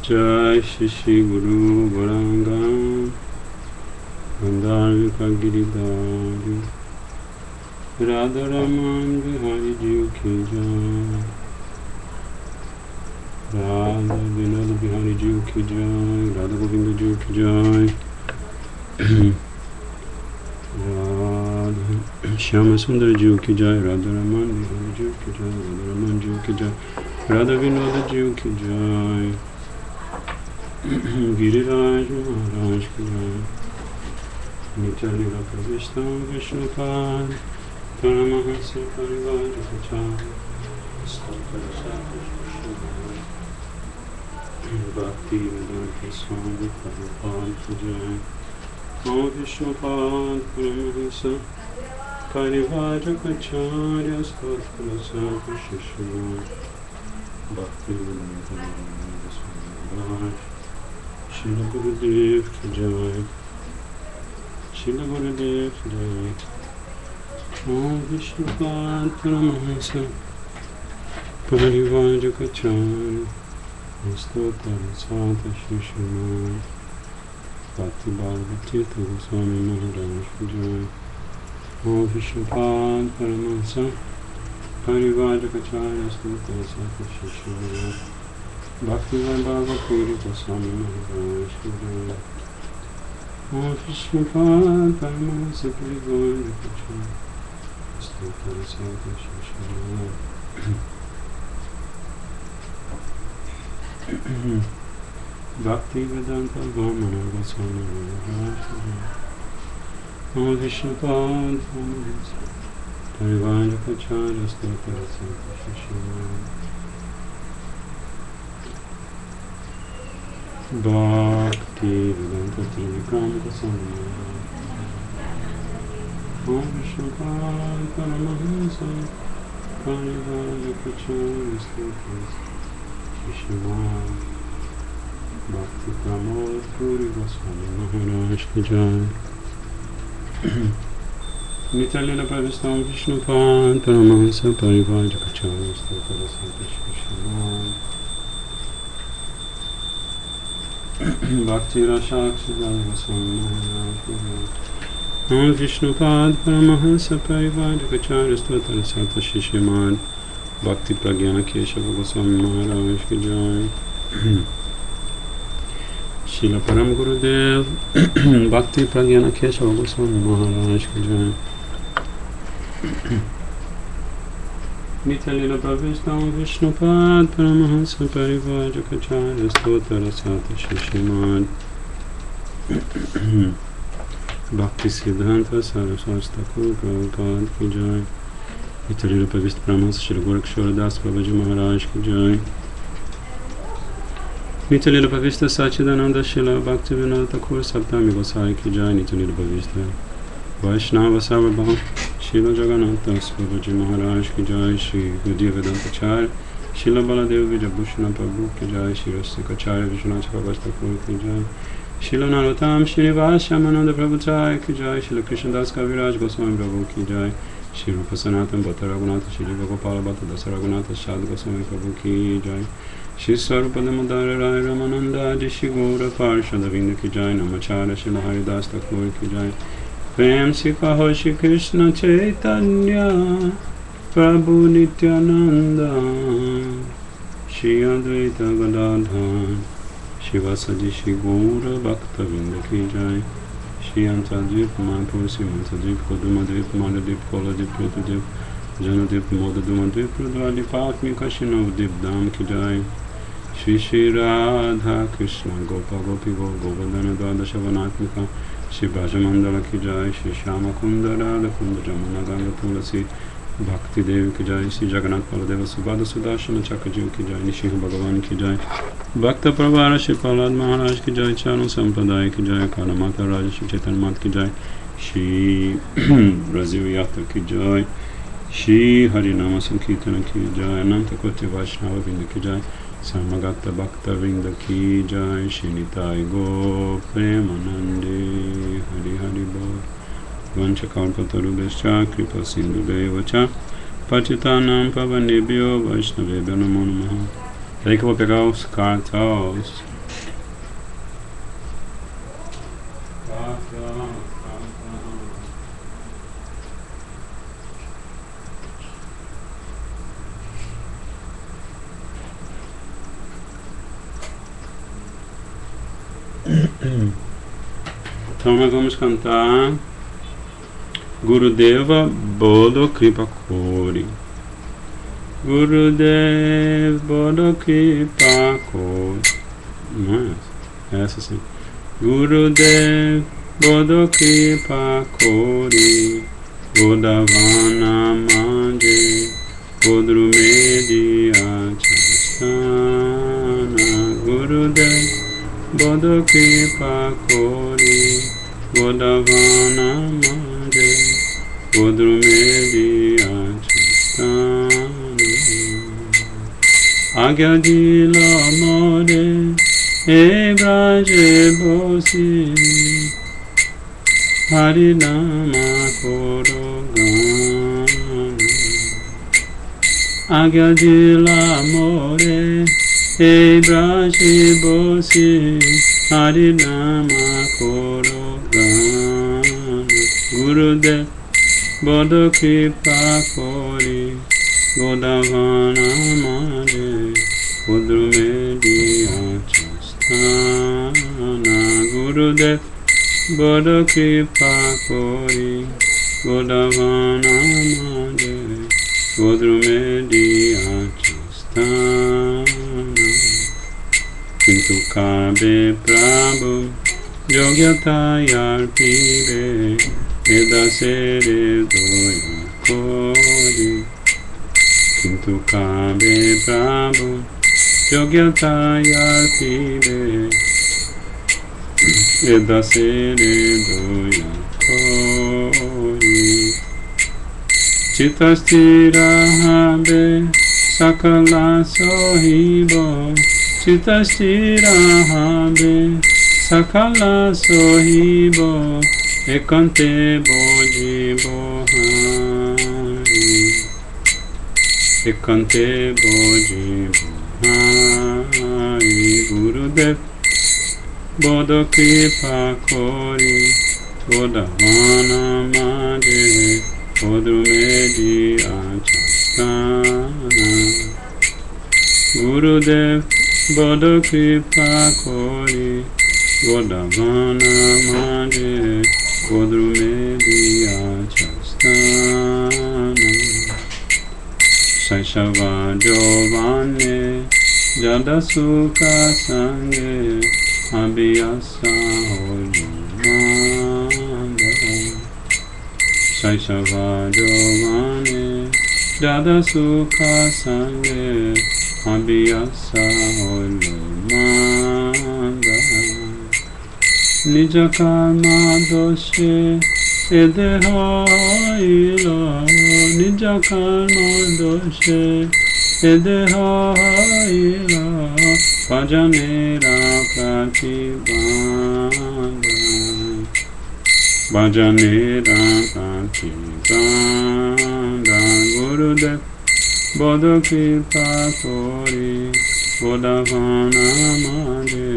Jai Shri Guru Gauranga Gandharvika Giridhari Radharaman Bihari Ji Ki Jai Radha Vinod Bihari Ji Ki Jai Radha Govinda Ji Ki Jai Radha Shyama Sundar Ji Ki Jai Radharaman Bihari Ji Ki Jai Radharaman Ji Ki Jai Radha Vinod Ji Ki Jai Giriraj Maharaj Ki Jai Nityalila Pravishta Vishnupad Paramahansa Parivarajacharya Bhakti Vedanta Swami Prabhupada Ki Jai Om Vishnupad Paramahansa Parivarajacharya Stotkalasa Shishya Bhakti Vedanta Swami Srila Gurudev Ki Jai Srila Gurudev Ki Jai Om Vishnupad Paramahansa Parivarajacharya Stotkalasa Shishya Bhakti Bhagavati Goswami Maharaj Ki Jai Om Vishnupad Paramahansa Parivarajacharya Stotkalasa Shishya Bhakti Bhagavati Goswami Maharaj Ki Jai Om Vishnupad Paramahansa Parivarajacharya Stotkalasa Shishya Bhakti Vedanta Vamana Goswami Maharaj Ki Jai Om Vishnupad Paramahansa Parivarajacharya Stotkalasa Shishya Bhakti Vedanta Trivikram Goswami Om Vishnupad Paramahansa Parivarajacharya Stotkalasa Shishya Bhakti Pramod Puri Goswami Maharaj Ki Jai Nityalila Pravishta Vishnupad Paramahansa Parivarajacharya Stotkalasa Shishya Bhakti Rasakshidaya Goswami Maharaj Ki Jai Om Vishnupad Paramahansa Parivarajacharya Stotkalasa Shishya Bhakti Pragyana Keshava Goswami Maharaj Ki Jai Srila Param Gurudev Bhakti Pragyana Keshava Goswami Maharaj Ki Jai Nityalila Pravishta Vishnupad Paramahansa Parivarajacharya Stotkalasa Shishya Bhakti Siddhanta Saraswati Thakur Prabhupada Ki Jai Nityalila Pravishta Paramahansa Shri Gorakshora Das Babaji Maharaj Ki Jai Nityalila Pravishta Sachidananda Shila Bhakti Vinod Thakur Saptami Gosai Ki Jai Nityalila Pravishta Vaishnava Sarvabhaum Shila Jagannath Das Babaji Maharaj Ki Jai Shri Gaudiya Vedanta Acharya Shila Baladev Vijabhushana Prabhu Ki Jai Shri Rastikacharya Vishwanath Chakravarti Thakur Ki Jai Shila Narottam Srinivas Shyamananda Prabhu Chai Ki Jai Shila Krishnadas Kaviraj Goswami Prabhu Ki Jai Shri Rupa Sanatana Bhatta Raghunatha Shri Jiva Gopala Bhatta Dasa Raghunatha Shad Goswami Prabhu Ki Jai Shri Swarupa Damodara Rai Ramananda Adi Shri Gaura Parshada Vinda Ki Jai Namacharya Shri Haridas Thakur Ki Jai Prem Si Kaho Shri Krishna Chaitanya Prabhu Nityananda Shri Advaita Gadadhar Shivasadi Shri Gaura Bhakta Vinda Ki Jai Shri Antadvip Manpur Simantadvip Kodumadvip Madadvip Koladvip Protadvip Janadvip Modadumadvip Rudradvip Atmika Shinavdvip Dham Ki Jai Shri Shri Radha Krishna Gopa Gopi Govardhana Dvadashavanatmika Shri Brajamandala Ki Jai Shri Shyama Kunda Radha Kunda Jamuna Ganga Tulasi Bhakti Devi Ki Jai Shri Jagannath Baladeva Subhada Sudashana Chakajiv Ki Jai Nishinha Bhagavan Ki Jai Bhakta Pravara Shri Prahlad Maharaj Ki Jai Chanu Sampradaya Ki Jai Kala Mata Raja Shri Chaitanya Mat Ki Jai Shri Rajiv Yatra Ki Jai Shri Harinama Sankirtana Ki Jai Ananta Koti Vaishnava Vinda Ki Jai Samagata Bhakta Vinda Ki Jai Shri Nitai Go Premanande Hari Hari Bol Vanchakalpatarubhascha Kripa Sindhubheva Cha Patitanam Pavanebhyo Vaishnavebhyo Namo Namaha. Peraí que eu vou pegar os cartões. Então nós vamos cantar Gurudeva Bodo Kripa Kori. Gurudev Bodo Kripa Kori. Não é essa sim. Gurudev Bodo Kripa Kori. Godavana Manje Godrumedi Achastana. Gurudev Bodo Kripa Kori. Godavana Manje Godrumedi Achastana. Agya Dila More E Braje Bosi Harinama Korogana. Agya Dila More E Braje Bosi Harinama Korogana. Gurudev Bodo Kripa Kori. Godavana Manje Godrumedi Achastana. Gurudev Bodo Kripa Kori. Godavana Manje Godrumedi Achastana. Kintu Kabe Prabhu Yogyatayar Pibe Edasere Doya Kori. Kintu Kabe Prabhu Yogyatayar Pibe Edasere Doya Kori. Chitastira Habe Sakala Sohibo. Chitastira Habe Sakala Sohibo. Ekante Boji Bohari. Ekante Boji Bohari. Gurudev Bodo Kripa Kori. Godavana Manje Godrumedi Achastana. Gurudev Bodo Kripa Kori. Godavana Manje Godrumedi Achastana. Shaishava Jovane Jadasuka Sange Abhyasa Holumanda. Shaishava Jovane Jadasuka Sange Abhyasa Holumanda. Nija karma doshe edeha ila. Nija karma doshe edeha ila. Bhajanera pratibandha. Bhajanera pratibandha. Gurudev Bodo Kripa Kori. Godavana Manje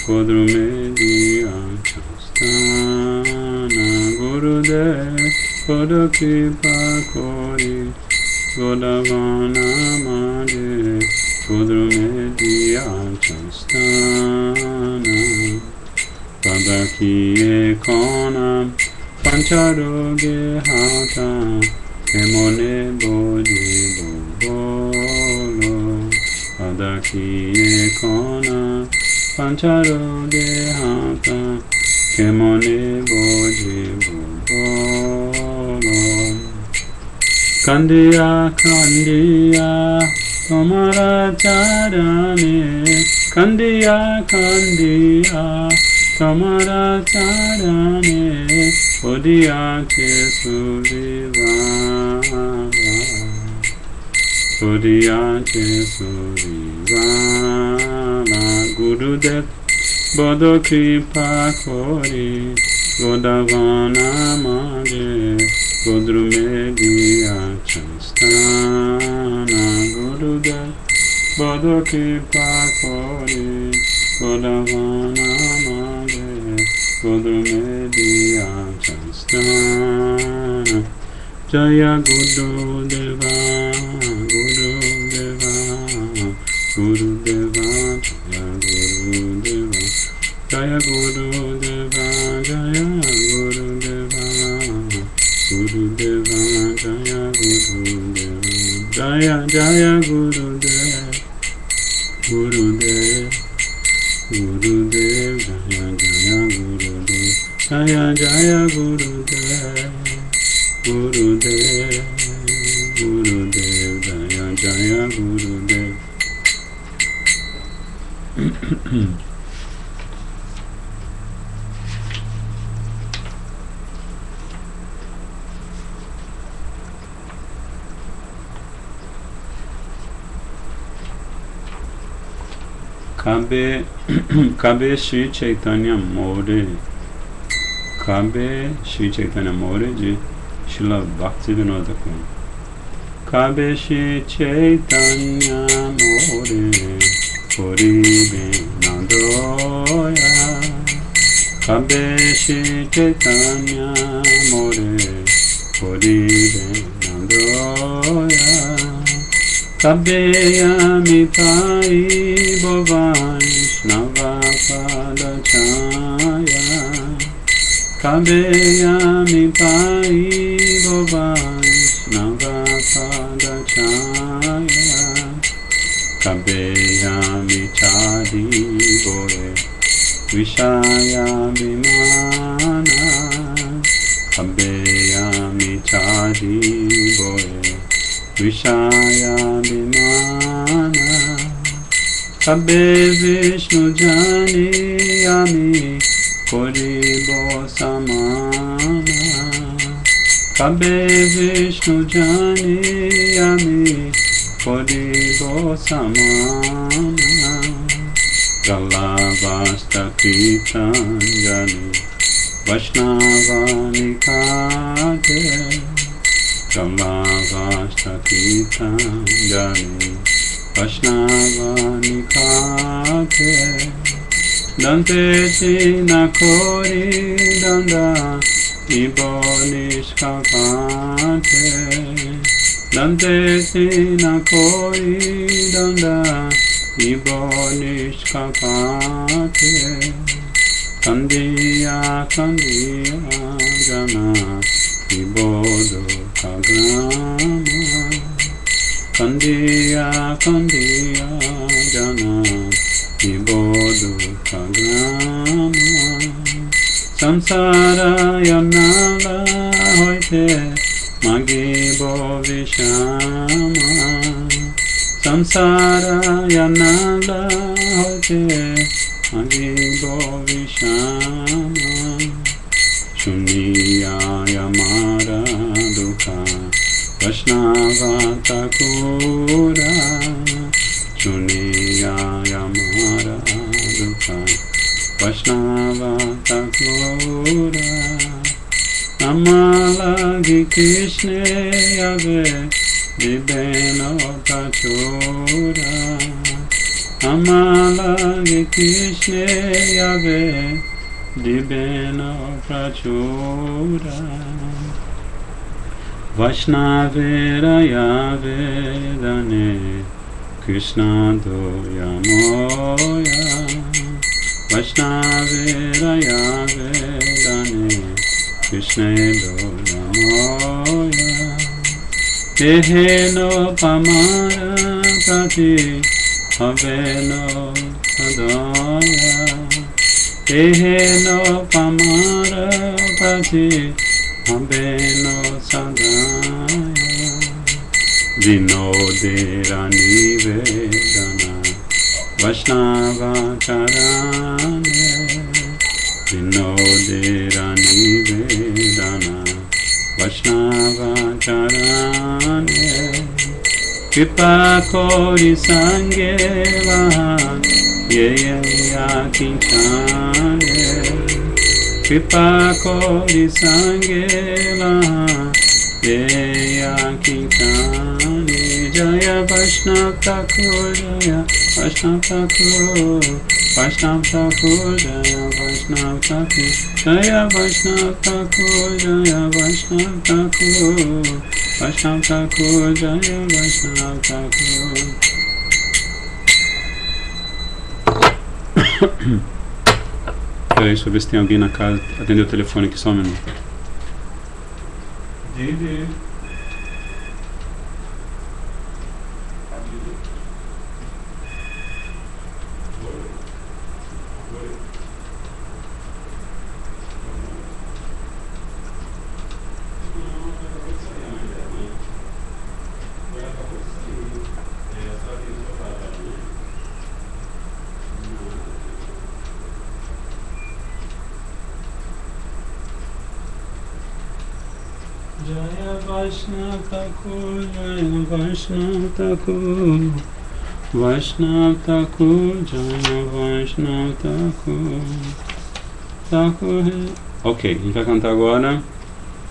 Godrumedi Achastana. Gurudev Bodo Kripa Kori. Godavana Manje Godrumedi Achastana. Padakiye Kona Pancharoge Hata. Kemone Boji Bolo. Padakiye Kona Pancharoge Hata. Kemone Boji Bolo. Kandiya Kandiya Tomara Charane. Kandiya Kandiya Tomara Charane. Odiya Surivana. Odiya Surivana. Gurudev Bodo Kripa Kori. Godavana Manje Godrumedi Achastana. Gurudev Bodo Kripa Kori. Godavana Manje Godrumedi Achastana. Jaya Gurudeva Gurudeva Gurudeva Jaya Gurudeva Jaya Gurudev, Gurudev, Jaya Jaya Gurudev, Jaya Jaya Gurudev, Gurudev, Gurudev, Jaya Jaya Gurudev. Cabe Shri Chaitanya More, cabe Shri Chaitanya More de Srila Bhaktivinoda Thakur. Cabe Shri Chaitanya More, Puri Benandoya. Cabe Shri Chaitanya More, Puri Benandoya. Kabeyami Pai Vaishnava Padachaya. Kabeyami Pai Vaishnava Padachaya. Kabeyami Chadi Boe Vishaya Vimana. Kabeyami Chadi Boe Vishaya Vimana. Kabbe Vishnu Jani Yami Koribo Samana. Kabbe Vishnu Jani Yami Koribo Samana. Galavasta Kitanjali Vaishnava Nikate. Galavasta Kitanjali Vaishnava Nikate. Dante Tina Kori Danda Ibo Nishkapate. Dante Tina Kori Danda Ibo Nishkapate. Kandiya Kandiya Jana Ibodo Kagrama. Kandiya Kandiya Jana Ibodo Kagrama. Samsara Yanala Hoite Magibo Vishama. Samsara Yanala Hoite Magibo Vishama. Shuniya Yamara Dukha Vaishnava Thakura. Shuniya Yamara Dukha Vaishnava Thakura. Amalagi Krishna Yave Vibeno Pachura. Amalagi Krishna Yave Dibena Prachura. Vaishnavera Yavedane Krishna Doya Moya. Vaishnavera Yavedane Krishna Doya Moya. Teheno Pamara Prati Haveno Adaya. Teheno Pamara Prati Haveno Sadaya. Vinodera Nivedana Vaishnava Charane. Vinodera Nivedana Vaishnava Charane. Kripa Kori Sangeva Yeya Kinchane. Kripa Kori Sangeva Yeya Kinchane. Jaya Vaishnava Thakur, Jaya Vaishnava Thakur, Vaishnava Thakur, Jaya Vaishnava Thakur, Jaya Vaishnava Thakur, Jaya Vaishnava Thakur, Vaishnava Thakur, Jaya Vaishnava Thakur. Peraí, deixa eu ver se tem alguém na casa. Atendeu o telefone aqui só um minuto. Didi. Jaya Vaishnava Thakur, Jaya Vaishnava Thakur, Vaishnava Thakur, Jaya Vaishnava Thakur, Thakur. Ok, a gente vai cantar agora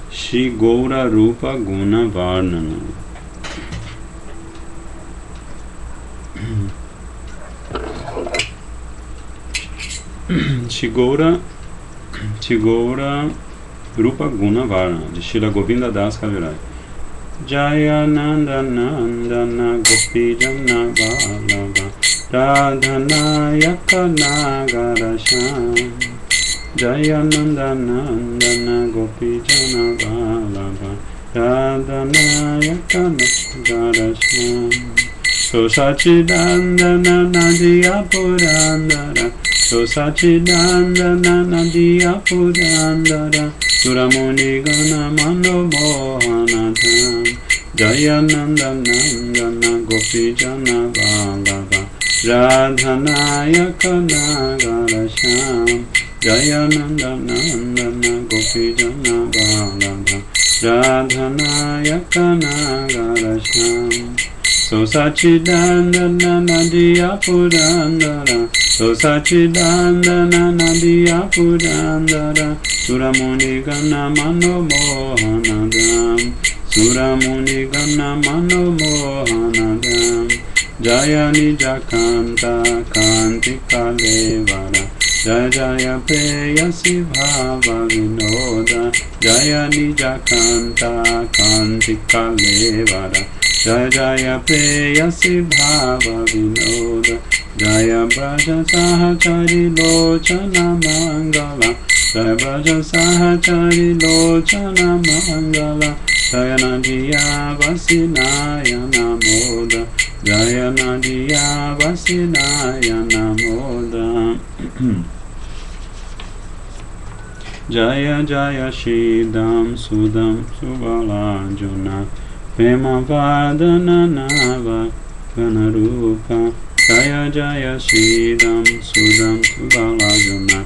Shri Gaura Rupa Guna Varnana. Shri Gaura Rupa Guna Varna, de Srila Govinda Das Kaviraj. Jaya Nanda Nandana Gopi Jana Vallabha Radhana Yakana Garasham. Jaya Nanda Nandana Gopi Jana Vallabha Radhana Yakana Garasham. So Sachidandana Nadiya Purandara, So Sachidandana Nadiya Purandara, Suramuni Gana Mando Mohanadam. Jaya Nanda Nandana Gopi Jana Vallabha Radhana Yakana Garasham. Jaya Nanda Nandana Gopi Jana Vallabha Radhana Yakana Garasham. So Sachidandana Nadiya Purandara, So Sachidandana Nadiya Purandara, Suramuni Gana Mano Mohanadam, Suramuni Gana Mano Mohanadam. Jaya Nijakanta Kanti Kalevara, Jaya Jaya Preyasi Bhava Vinoda, Jaya Nijakanta Kanti Kalevara, Jaya Jaya Preyasi Bhava Vinoda, Jaya Braja Sahachari Lochana Mangala, Jaya Braja Sahachari Lochana Mangala, Jaya Nadiya Vasinaya Namoda, Jaya Nadiya Vasinaya Namoda. Jaya Jaya Shidam Sudam Subalajuna Prema Vadana Nava Ganarupa. Jaya Jaya Shidam Sudam Subalajuna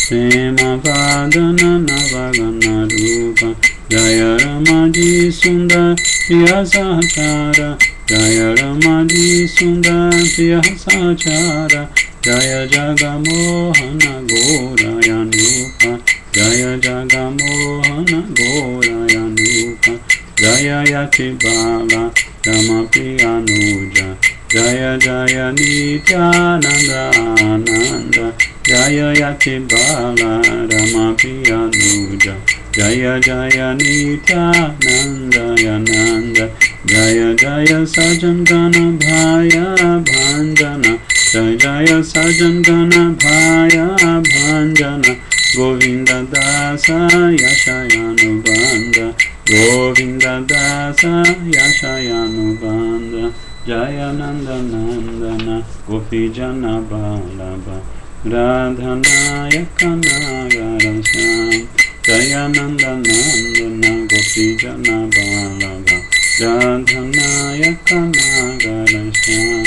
Prema Vadana Nava Ganarupa. Jaya Ramadi Sundar Priya Sahachara, Jaya Ramadi Sundar Priya Sahachara, Jaya Jagamohana Gaurayanupa, Jaya Jagamohana Gaurayanupa, Jaya Yatibala Ramapriyanuja, Jaya Jaya Nityananda Ananda, Jaya Yatibala Ramapriyanuja, Jaya Jaya Nityananda Yananda, Jaya Jaya Sajan Gana Bhaya Bhanjana, Jaya Jaya Sajan Gana Bhaya Bhanjana, Govinda Dasa Yashayanu Banda, Govinda Dasa Yashayanu Banda, Jaya Nanda Nandana Gopi Jana Vallabha Radhana Yakana Garasham. Jaya Nanda Nandana Gopi Jana Vallabha Radhana Yakana Garasham.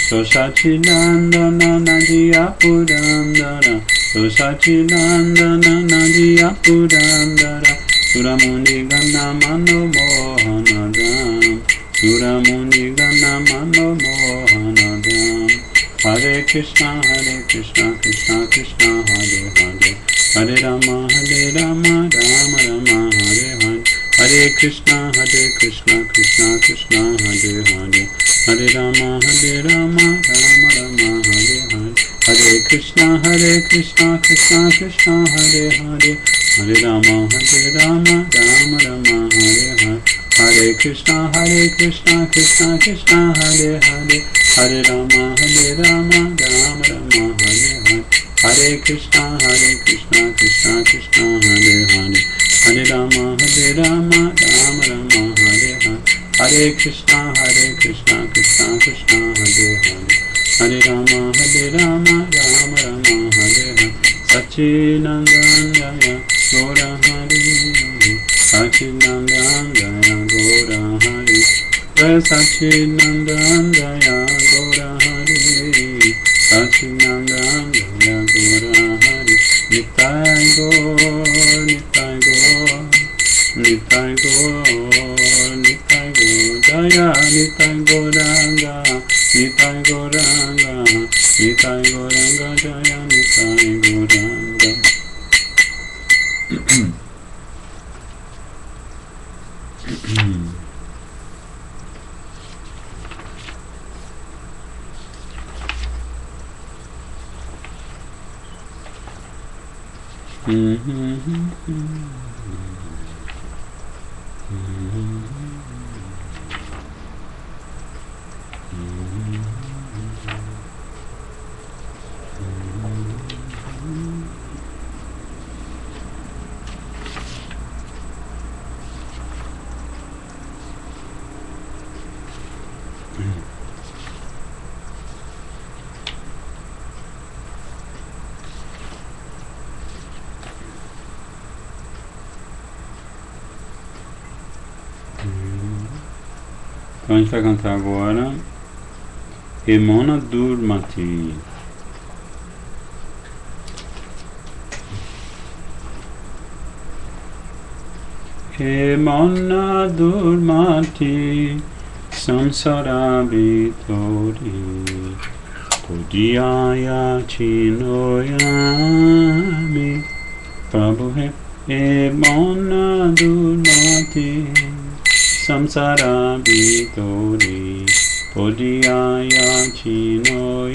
So Sachidandana Nadiya Purandara, So Sachidandana Nadiya Purandara, Suramuni Gana Mano Mohanadam, Suramuni Gana Mano Mohanadam. Hare Krishna, Krishna Krishna, Hare Hare, Hare Rama, Rama Rama, Hare Hare. Hare Krishna, Krishna Krishna, Hare Hare, Hare Rama, Rama Rama, Hare Hare. Hare Krishna, Krishna Krishna, Hare Hare, Hare Rama, Rama Rama, Hare Hare. Hare Krishna, Krishna Krishna, Hare Hare, Hare Rama, Rama Rama, Hare Hare. Hare Krishna, Krishna Krishna, Hare Hare, Hare Rama, Rama Rama, Hare Hare. Hare Krishna, Krishna Krishna, Hare Hare, Hare Rama, Rama Rama, Hare Hare. Sachinandan Jaya Gaura Hari, Sachinandan Jaya Gaura Hari, Jaya Sachinandan Jaya Gaura Hari, Sachinandan Jaya Gaura Hari. Nitai Gaur, Nitai Gaur, Nitai Gaur. Nitai Gauranga Jaya Nitai Gauranga. Então a gente vai cantar agora Emona Durmati. Emona Durmati Samsara Vitori Todiyaya Chinoyami Prabhu He Emona Durmati Samsara Vitori Todiyaya Chinoyami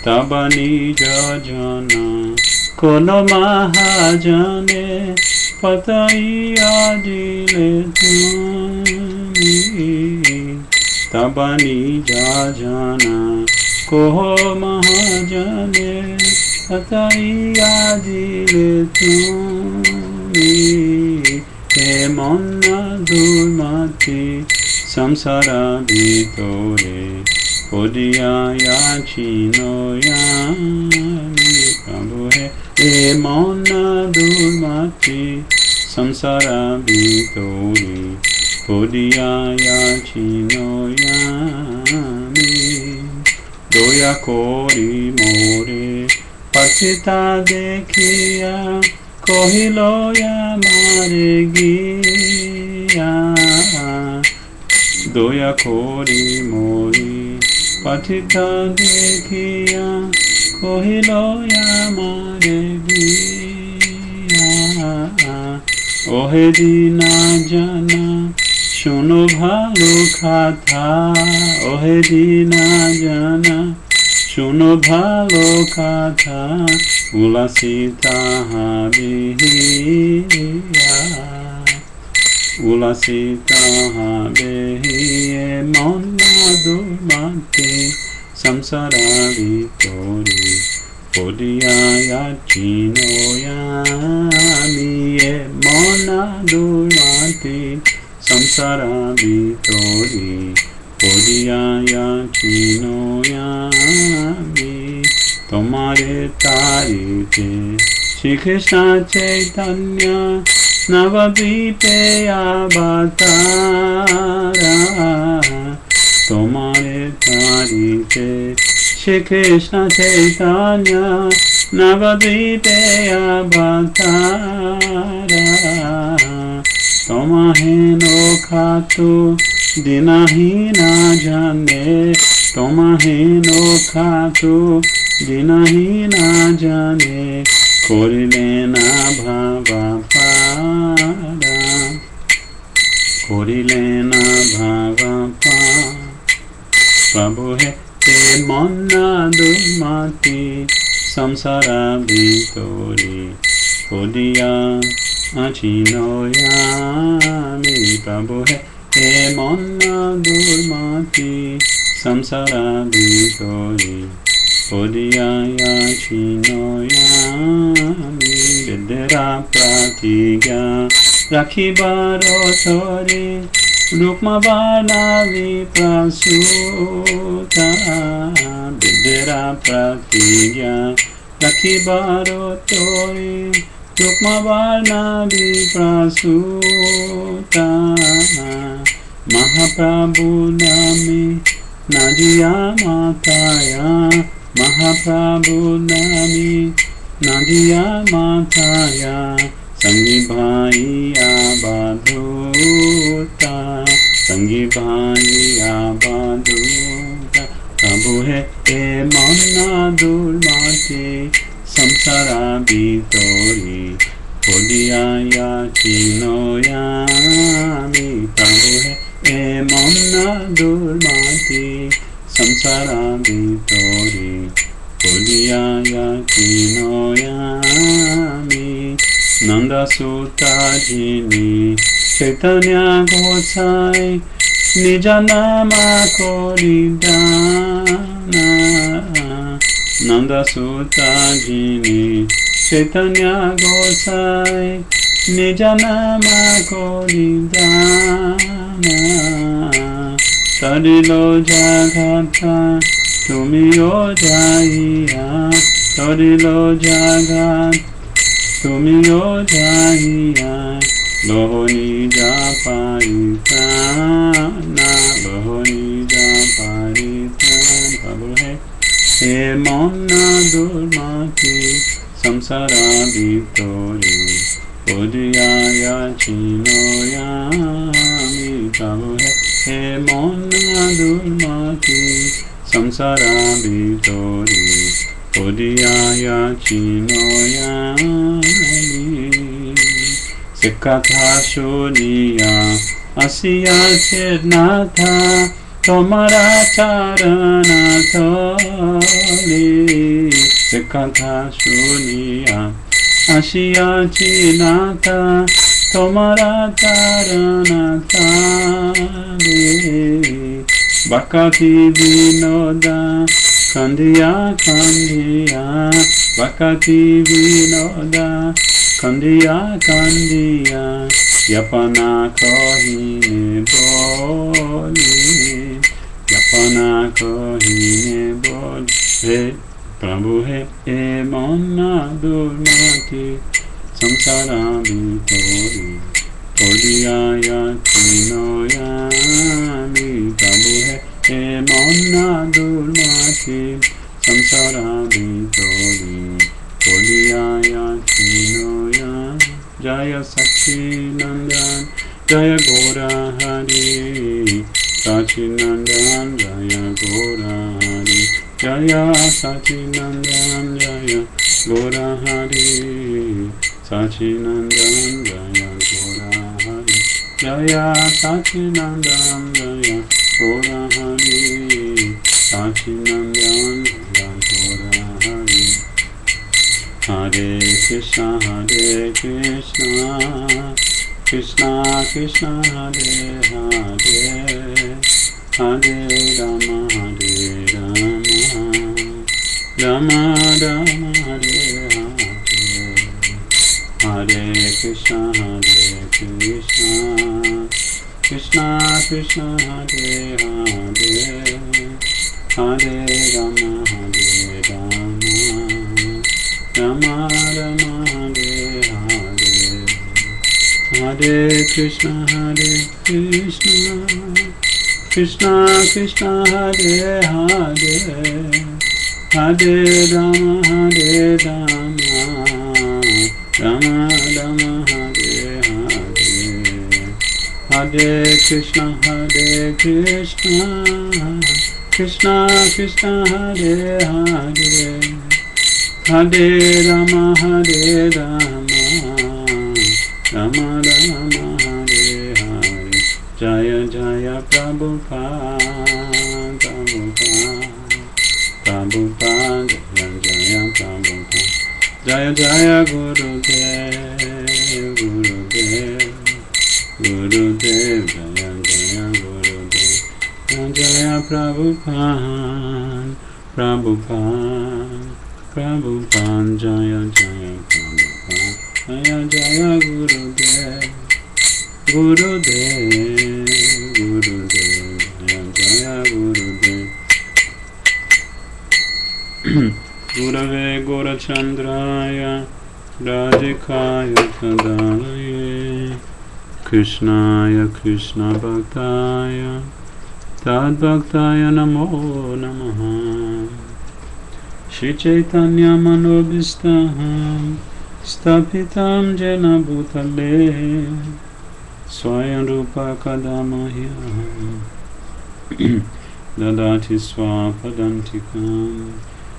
Tabani Jajana Kono Mahajane Pataiya Dile Tumi Tabani Jajana Koho Mahajane Pataiya Dile Tumi Emona Durmati Samsara Vitore Podiyaya Chinoyami Prabhu He Emona Durmati Samsara Vitore Podiyaya Chinoyami Doya Kori More Patita Dekhiya Kohilo Yamare Giya Doya Kori Mori Patita Dekhiya Kohilo Yamare Giya Ohe Dina Jana Shuno Bhalo Katha Ohe Dina Jana Shuno Bhalo Katha Ulasita Habiya Ulasita Habiya Emona Durmati Samsara Vitori Podiyaya Chinoyami Emona Durmati Samsara Vitori Podiyaya Chinoyami Tomare Tarite Shri Krishna Chaitanya Navadvipe Avatara Tomare Tarite Shri Krishna Chaitanya Navadvipe Avatara Tomaheno Khatu Dinahina Jane Tomaheno Khatu Dinahina Jane Korilena Bhava Pada Korilena Bhava Pada Prabhu He Emona Durmati Samsara Vitori Podiya Achinoyami Prabhu He Emona Durmati Samsara Vitori Podiyaya Chinoyami Videra Pratigya Rakhibaro Tori Rukma Varna Viprasuta Videra Pratigya Rakhibaro Tori Rukma Varna Viprasuta Mahaprabhu Nami Nadia Mataya Mahaprabhu Nami Nadia Mataya Sangi Bhai Abadhuta Sangi Bhai Abadhuta Prabhu hai e manna durmati samsara bitori Podiyaya chinoyami. Prabhu hai e manna durmati samsara bitori Podiyaya chinoyami. Nanda Sutta Jini Chaitanya Gosai Nija Nama Koridana. Nanda Sutta Jini Chaitanya Gosai Nija Nama Koridana. Tadilo Jagata Tumiyo Jaiya. Tadilo Jagat Tumiyo Jaiya. Lohoni Japaritana. Lohoni Japaritana. Prabhu hai e manna durmati samsara bitori Podiyaya chinoyami. Prabhu hai e manna durmati samsara bitori Podiyaya chinoyami. Sekatha shuniya asya chetnatha tomara charana tholi. Sekatha shuniya asya chetnatha tomara charana tholi. Bhakti vinoda kandiya kandiya. Bhakti vinoda kandiya kandiya. Yapana kohine boli. Yapana kohine boli. Prabhu hai e manna durmati samsara bitori Podiyaya chinoyami. Prabhu hai e manna durmati samsara bitori Podiyaya chinoyami. Jaya Sachinandan Jaya Gora Hari. Sachinandan Jaya Gora Hari. Jaya Sachinandan Jaya Gora Hari. Sachinandan Jaya Gora Hari. Jaya Sachinandan Jaya Gora Hari. Sachinandan Jaya Gora Hari. Hare Krishna Krishna Krishna Hare Hare Hare Rama Rama Rama Hare Hare. Hare Krishna Krishna Krishna Hare Hare Hare Rama Rama Rama Hare Hare. Hare Krishna Krishna Krishna Hare Hare Hare Rama Rama Rama Hare Hare. Hare Krishna Krishna Krishna Hare Hare Hare Rama Rama Rama Hare Hare. Jaya Jaya Prabhupada Prabhupada Jaya Jaya Prabhupada. Jaya Jaya Gurudev Gurudev Jaya Jaya Gurudev. Jaya Jaya Prabhupada Jaya Jaya Prabhupada. Jaya Jaya Gurudev Jaya Jaya Gurudev. Gurave Gaurachandraya Radhikaya Tadalaye Krishnaya Krishna Bhaktaya Tad Bhaktaya Namo Namaha. Shri Chaitanya Manobhistaham Stapitam Jena Bhutale Swayam Rupa Kadamahyam Dadati Swapadantikam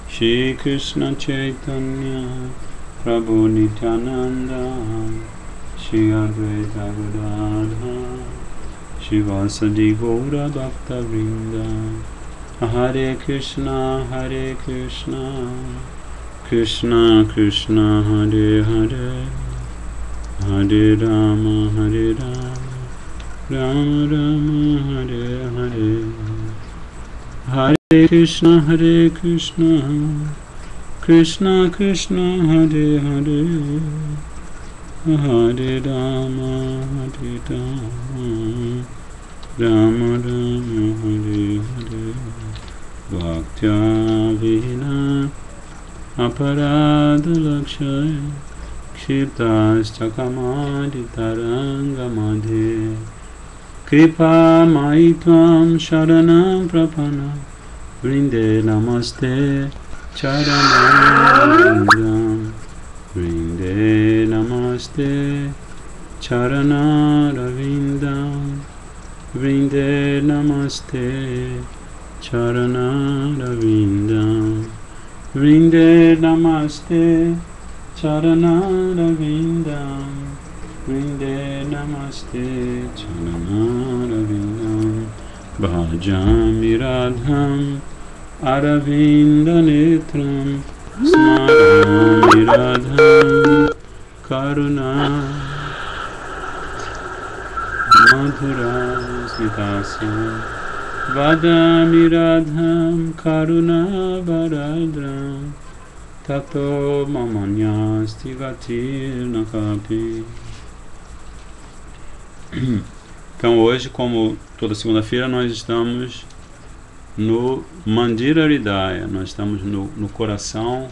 Shri Krishna Chaitanya Prabhu Nityananda Shri Advaita Gadadhar Shivasadi Gaura Bhakta Vrinda Hare Krishna Krishna Krishna Hare Hare Hare Rama Rama Rama Hare Hare Hare Krishna Krishna Krishna Hare Hare Hare Rama Rama Rama Hare Hare Bhaktya Vihina Aparada Lakshaya Kshiptascha Kamadi Taranga Madhe Kripa Maitvam Sharanam Prapana Vrinde Namaste Charanam Vrinde Namaste Charanavindam Vrinde Namaste Charanavindam Vrinde Namaste Charanavindam Vrinde Namaste Charanavindam Bhajami Radham Aravinda Netram Smarami Radham Karuna Madhura Smitasya Vadami Radham Karuna Varadram Tato Mamanyasti Gatir Nakapi. Então hoje, como toda segunda-feira, nós estamos no Mandira Hridaya, nós estamos no coração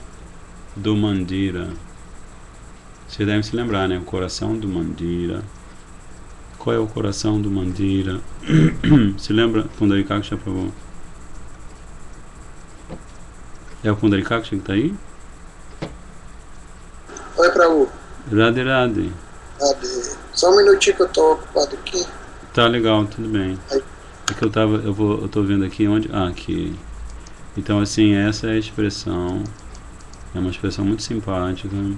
do Mandira. Vocês devem se lembrar, né? O coração do Mandira. Qual é o coração do Mandira? Se lembra? Pundarikaksha, por favor. É o Pundarikaksha que está aí? Oi, Prabhu. Radhe, Radhe. Radhe. Só um minutinho que eu tô ocupado aqui. Tá legal, tudo bem. Aí. É que eu tô vendo aqui onde... Ah, aqui. Então, assim, essa é a expressão. É uma expressão muito simpática. Deixa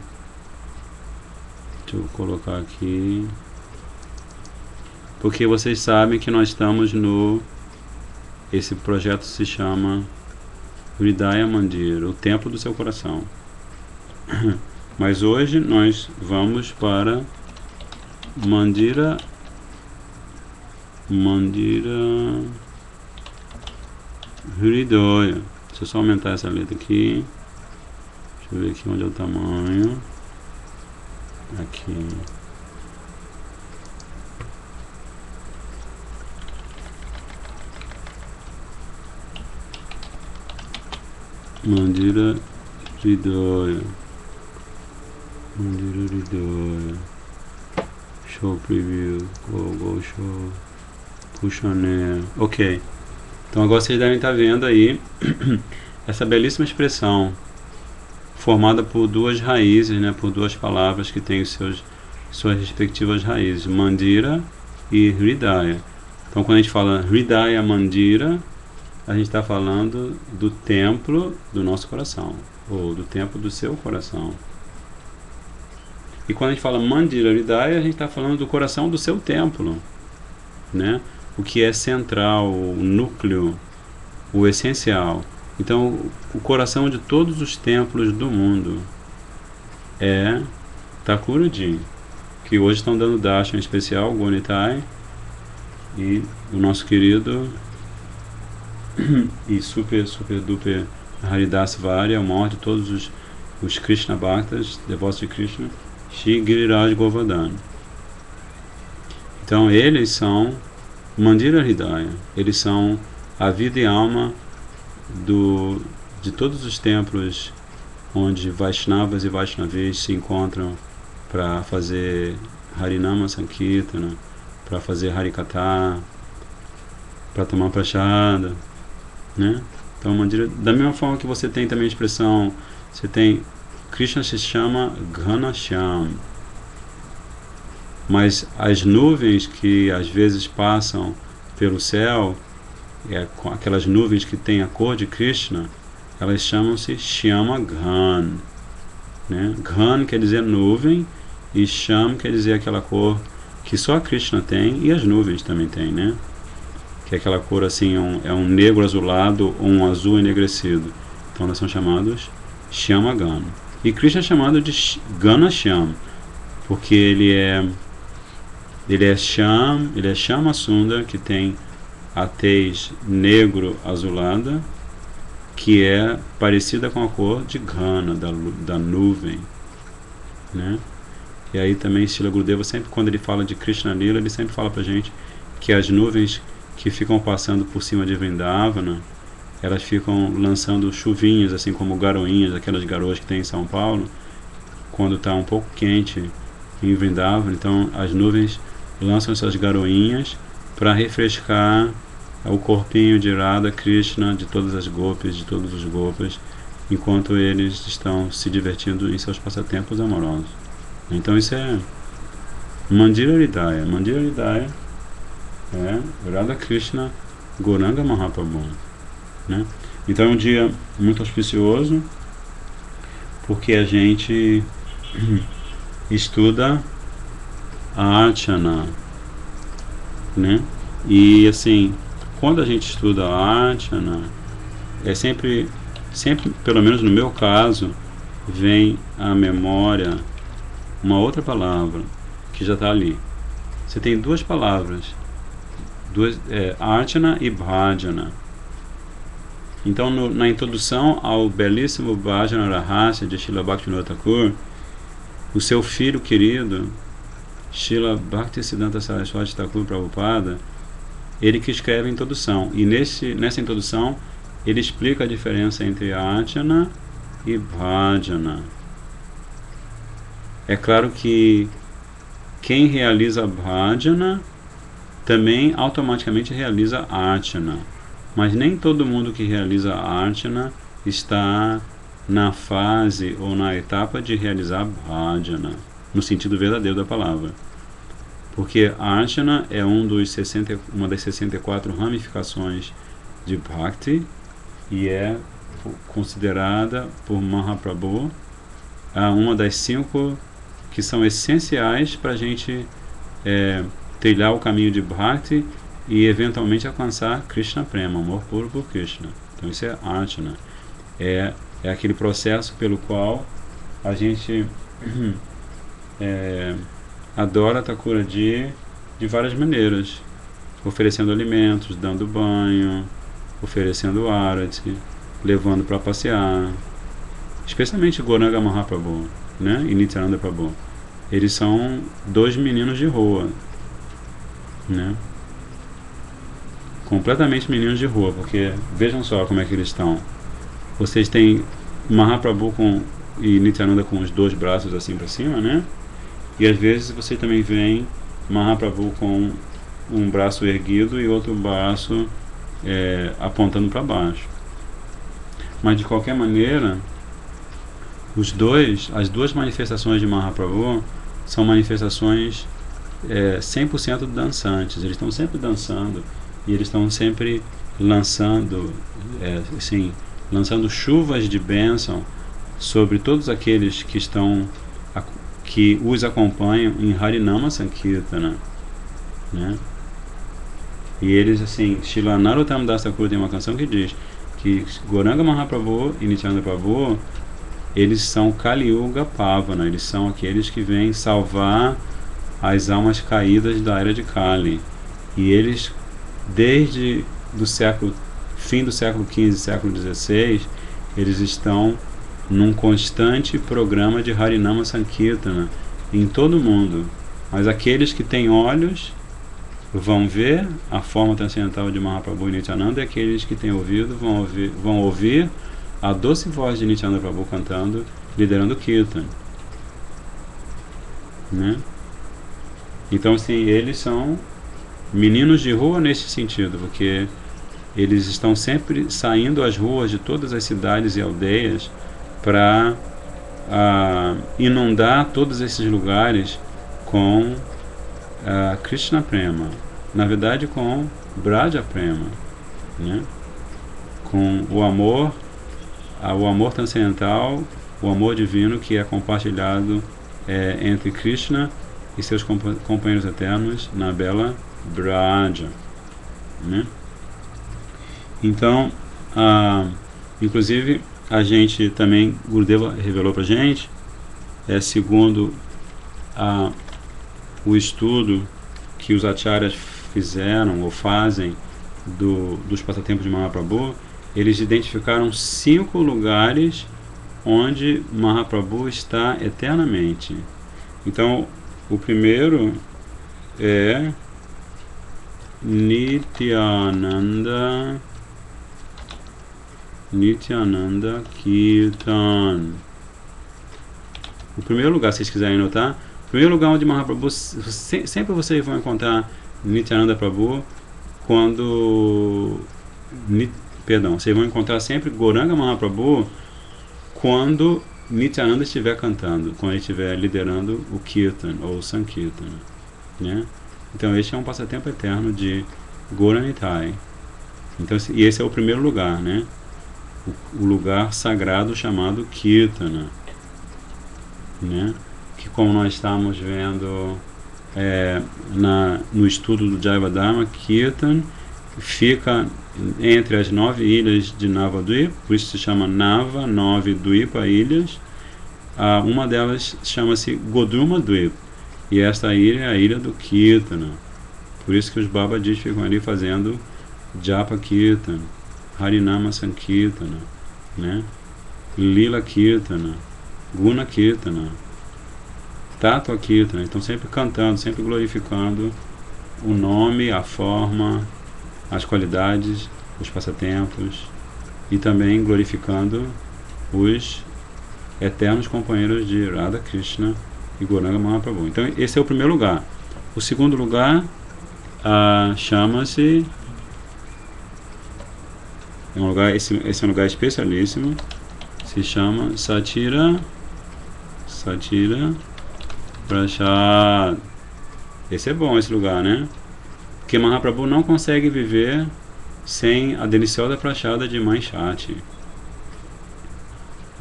eu colocar aqui. Porque vocês sabem que nós estamos no... Esse projeto se chama Hridaya Mandira, o templo do seu coração. Mas hoje nós vamos para Mandira Hridaya. Deixa eu só aumentar essa letra aqui. Deixa eu ver aqui onde é o tamanho. Aqui. Mandira Hridaya. Mandira Hridaya. Show preview. Go show. Puxané. Ok. Então agora vocês devem estar vendo aí essa belíssima expressão formada por duas raízes, né? Por duas palavras que têm suas respectivas raízes. Mandira e Hridaya. Então quando a gente fala Hridaya Mandira, a gente está falando do templo do nosso coração, ou do templo do seu coração. E quando a gente fala Mandira Hridaya, a gente está falando do coração do seu templo, né? O que é central, o núcleo, o essencial. Então, o coração de todos os templos do mundo é Thakurji, que hoje estão dando darshan especial, Gonitai, e o nosso querido e super duper Haridas Varya, o maior de todos os Krishna Bhaktas, devotos de Krishna, Shri Giriraj Govardhan. Então eles são Mandira Hridaya, eles são a vida e alma de todos os templos onde Vaishnavas e Vaishnavis se encontram para fazer Harinama Sankirtana, para fazer Harikatha, para tomar prashada, né? Então, Mandira, da mesma forma que você tem também a expressão, você tem, Krishna se chama Ghanashyam, mas as nuvens que às vezes passam pelo céu com aquelas nuvens que têm a cor de Krishna, elas chamam-se Shyama Ghan, né? Ghan quer dizer nuvem e Shyam quer dizer aquela cor que só Krishna tem e as nuvens também tem, né? Que é aquela cor assim, é um negro azulado ou um azul enegrecido. Então elas são chamadas Shyama Ghan. E Krishna é chamado de Gana Shyam, porque ele é Shyama Sundar, que tem a tez negro azulada, que é parecida com a cor de Gana, da nuvem, né? E aí também Srila Gurudeva, sempre quando ele fala de Krishna Lila, ele sempre fala pra gente que as nuvens que ficam passando por cima de Vrindavana, elas ficam lançando chuvinhas, assim como garoinhas, aquelas garoas que tem em São Paulo, quando está um pouco quente em Vrindavana. Então as nuvens lançam essas garoinhas para refrescar o corpinho de Radha Krishna, de todas as gopis, de todos os gopas, enquanto eles estão se divertindo em seus passatempos amorosos. Então isso é Mandira Hridaya. Mandira Hridaya é Radha Krishna Gauranga Mahaprabhu, né? Então é um dia muito auspicioso, porque a gente estuda a Archana, né? E assim, quando a gente estuda a Archana, é sempre, pelo menos no meu caso, vem à memória uma outra palavra que já está ali. Você tem duas palavras, Archana e Bhajana. Então, na introdução ao belíssimo Bhajana Rahasya de Srila Bhaktivinoda Thakur, o seu filho querido, Srila Bhaktisiddhanta Saraswati Thakur Prabhupada, ele que escreve a introdução. E nessa introdução, ele explica a diferença entre Archana e Bhajana. É claro que quem realiza Bhajana também automaticamente realiza Archana. Mas nem todo mundo que realiza Archana está na fase ou na etapa de realizar Bhajana, no sentido verdadeiro da palavra. Porque Archana é uma das 64 ramificações de Bhakti e é considerada por Mahaprabhu uma das 5 que são essenciais para a gente trilhar o caminho de Bhakti e eventualmente alcançar Krishna Prema, amor puro por Krishna. Então isso é Archana. É aquele processo pelo qual a gente adora Thakuraji de várias maneiras, oferecendo alimentos, dando banho, oferecendo arati, levando para passear, especialmente Gauranga Mahaprabhu, né, e Nityananda Prabhu. Eles são 2 meninos de rua, né? Completamente meninos de rua, porque vejam só como é que eles estão. Vocês têm Mahaprabhu e Nityananda com os 2 braços assim para cima, né? E às vezes você também vê Mahaprabhu com um braço erguido e outro braço apontando para baixo. Mas de qualquer maneira, as 2 manifestações de Mahaprabhu são manifestações 100% dançantes. Eles estão sempre dançando e eles estão sempre lançando chuvas de bênção sobre todos aqueles que os acompanham em Harinama Sankirtana, né? E eles, assim, Srila Narottam Das Thakur tem uma canção que diz que Gauranga Mahaprabhu e Nityananda Prabhu, eles são Kali Yuga Pavana, eles são aqueles que vêm salvar as almas caídas da era de Kali. E eles, desde fim do século XV, século XVI, eles estão num constante programa de Harinama Sankirtana em todo o mundo. Mas aqueles que têm olhos vão ver a forma transcendental de Mahaprabhu e Nityananda, e aqueles que têm ouvido vão ouvir a doce voz de Nityananda Prabhu cantando, liderando o Kirtan, né? Então, assim, eles são meninos de rua nesse sentido, porque eles estão sempre saindo às ruas de todas as cidades e aldeias para inundar todos esses lugares com Krishna Prema, na verdade com Braja Prema, né? Com o amor transcendental, o amor divino que é compartilhado entre Krishna e seus companheiros eternos na bela Braja, né? Então, inclusive, a gente também, Gurudeva revelou para a gente, segundo o estudo que os acharyas fizeram ou fazem dos passatempos de Mahaprabhu, eles identificaram 5 lugares onde Mahaprabhu está eternamente. Então, o primeiro é Nityananda Kirtan. O primeiro lugar, se vocês quiserem notar, o primeiro lugar onde Mahaprabhu, sempre vocês vão encontrar Nityananda Prabhu vocês vão encontrar sempre Gauranga Mahaprabhu quando Nityananda estiver cantando, quando ele estiver liderando o Kirtan ou o Sankirtan, né? Então este é um passatempo eterno de Gauranitai. Então, e esse é o primeiro lugar, né? O lugar sagrado chamado Kirtana, né? Que, como nós estamos vendo no estudo do Jaiva Dharma, Kirtan fica entre as 9 ilhas de Navadvipa, por isso se chama Nava, 9 Dvipa ilhas. Uma delas chama-se Godruma Dvipa, e esta ilha é a ilha do Kirtana. Por isso que os Babajis ficam ali fazendo Japa Kirtana, Harinama Sankirtana, né? Lila Kirtana, Guna Kirtana, Tattva Kirtana. Estão sempre cantando, sempre glorificando o nome, a forma, as qualidades, os passatempos, e também glorificando os eternos companheiros de Radha Krishna e Gauranga Mahaprabhu. Então esse é o primeiro lugar. O segundo lugar chama-se, esse é um lugar especialíssimo, se chama Satira Prasad. Esse é bom, esse lugar, né? Porque Mahaprabhu não consegue viver sem a deliciosa prachada de Mãe Shati,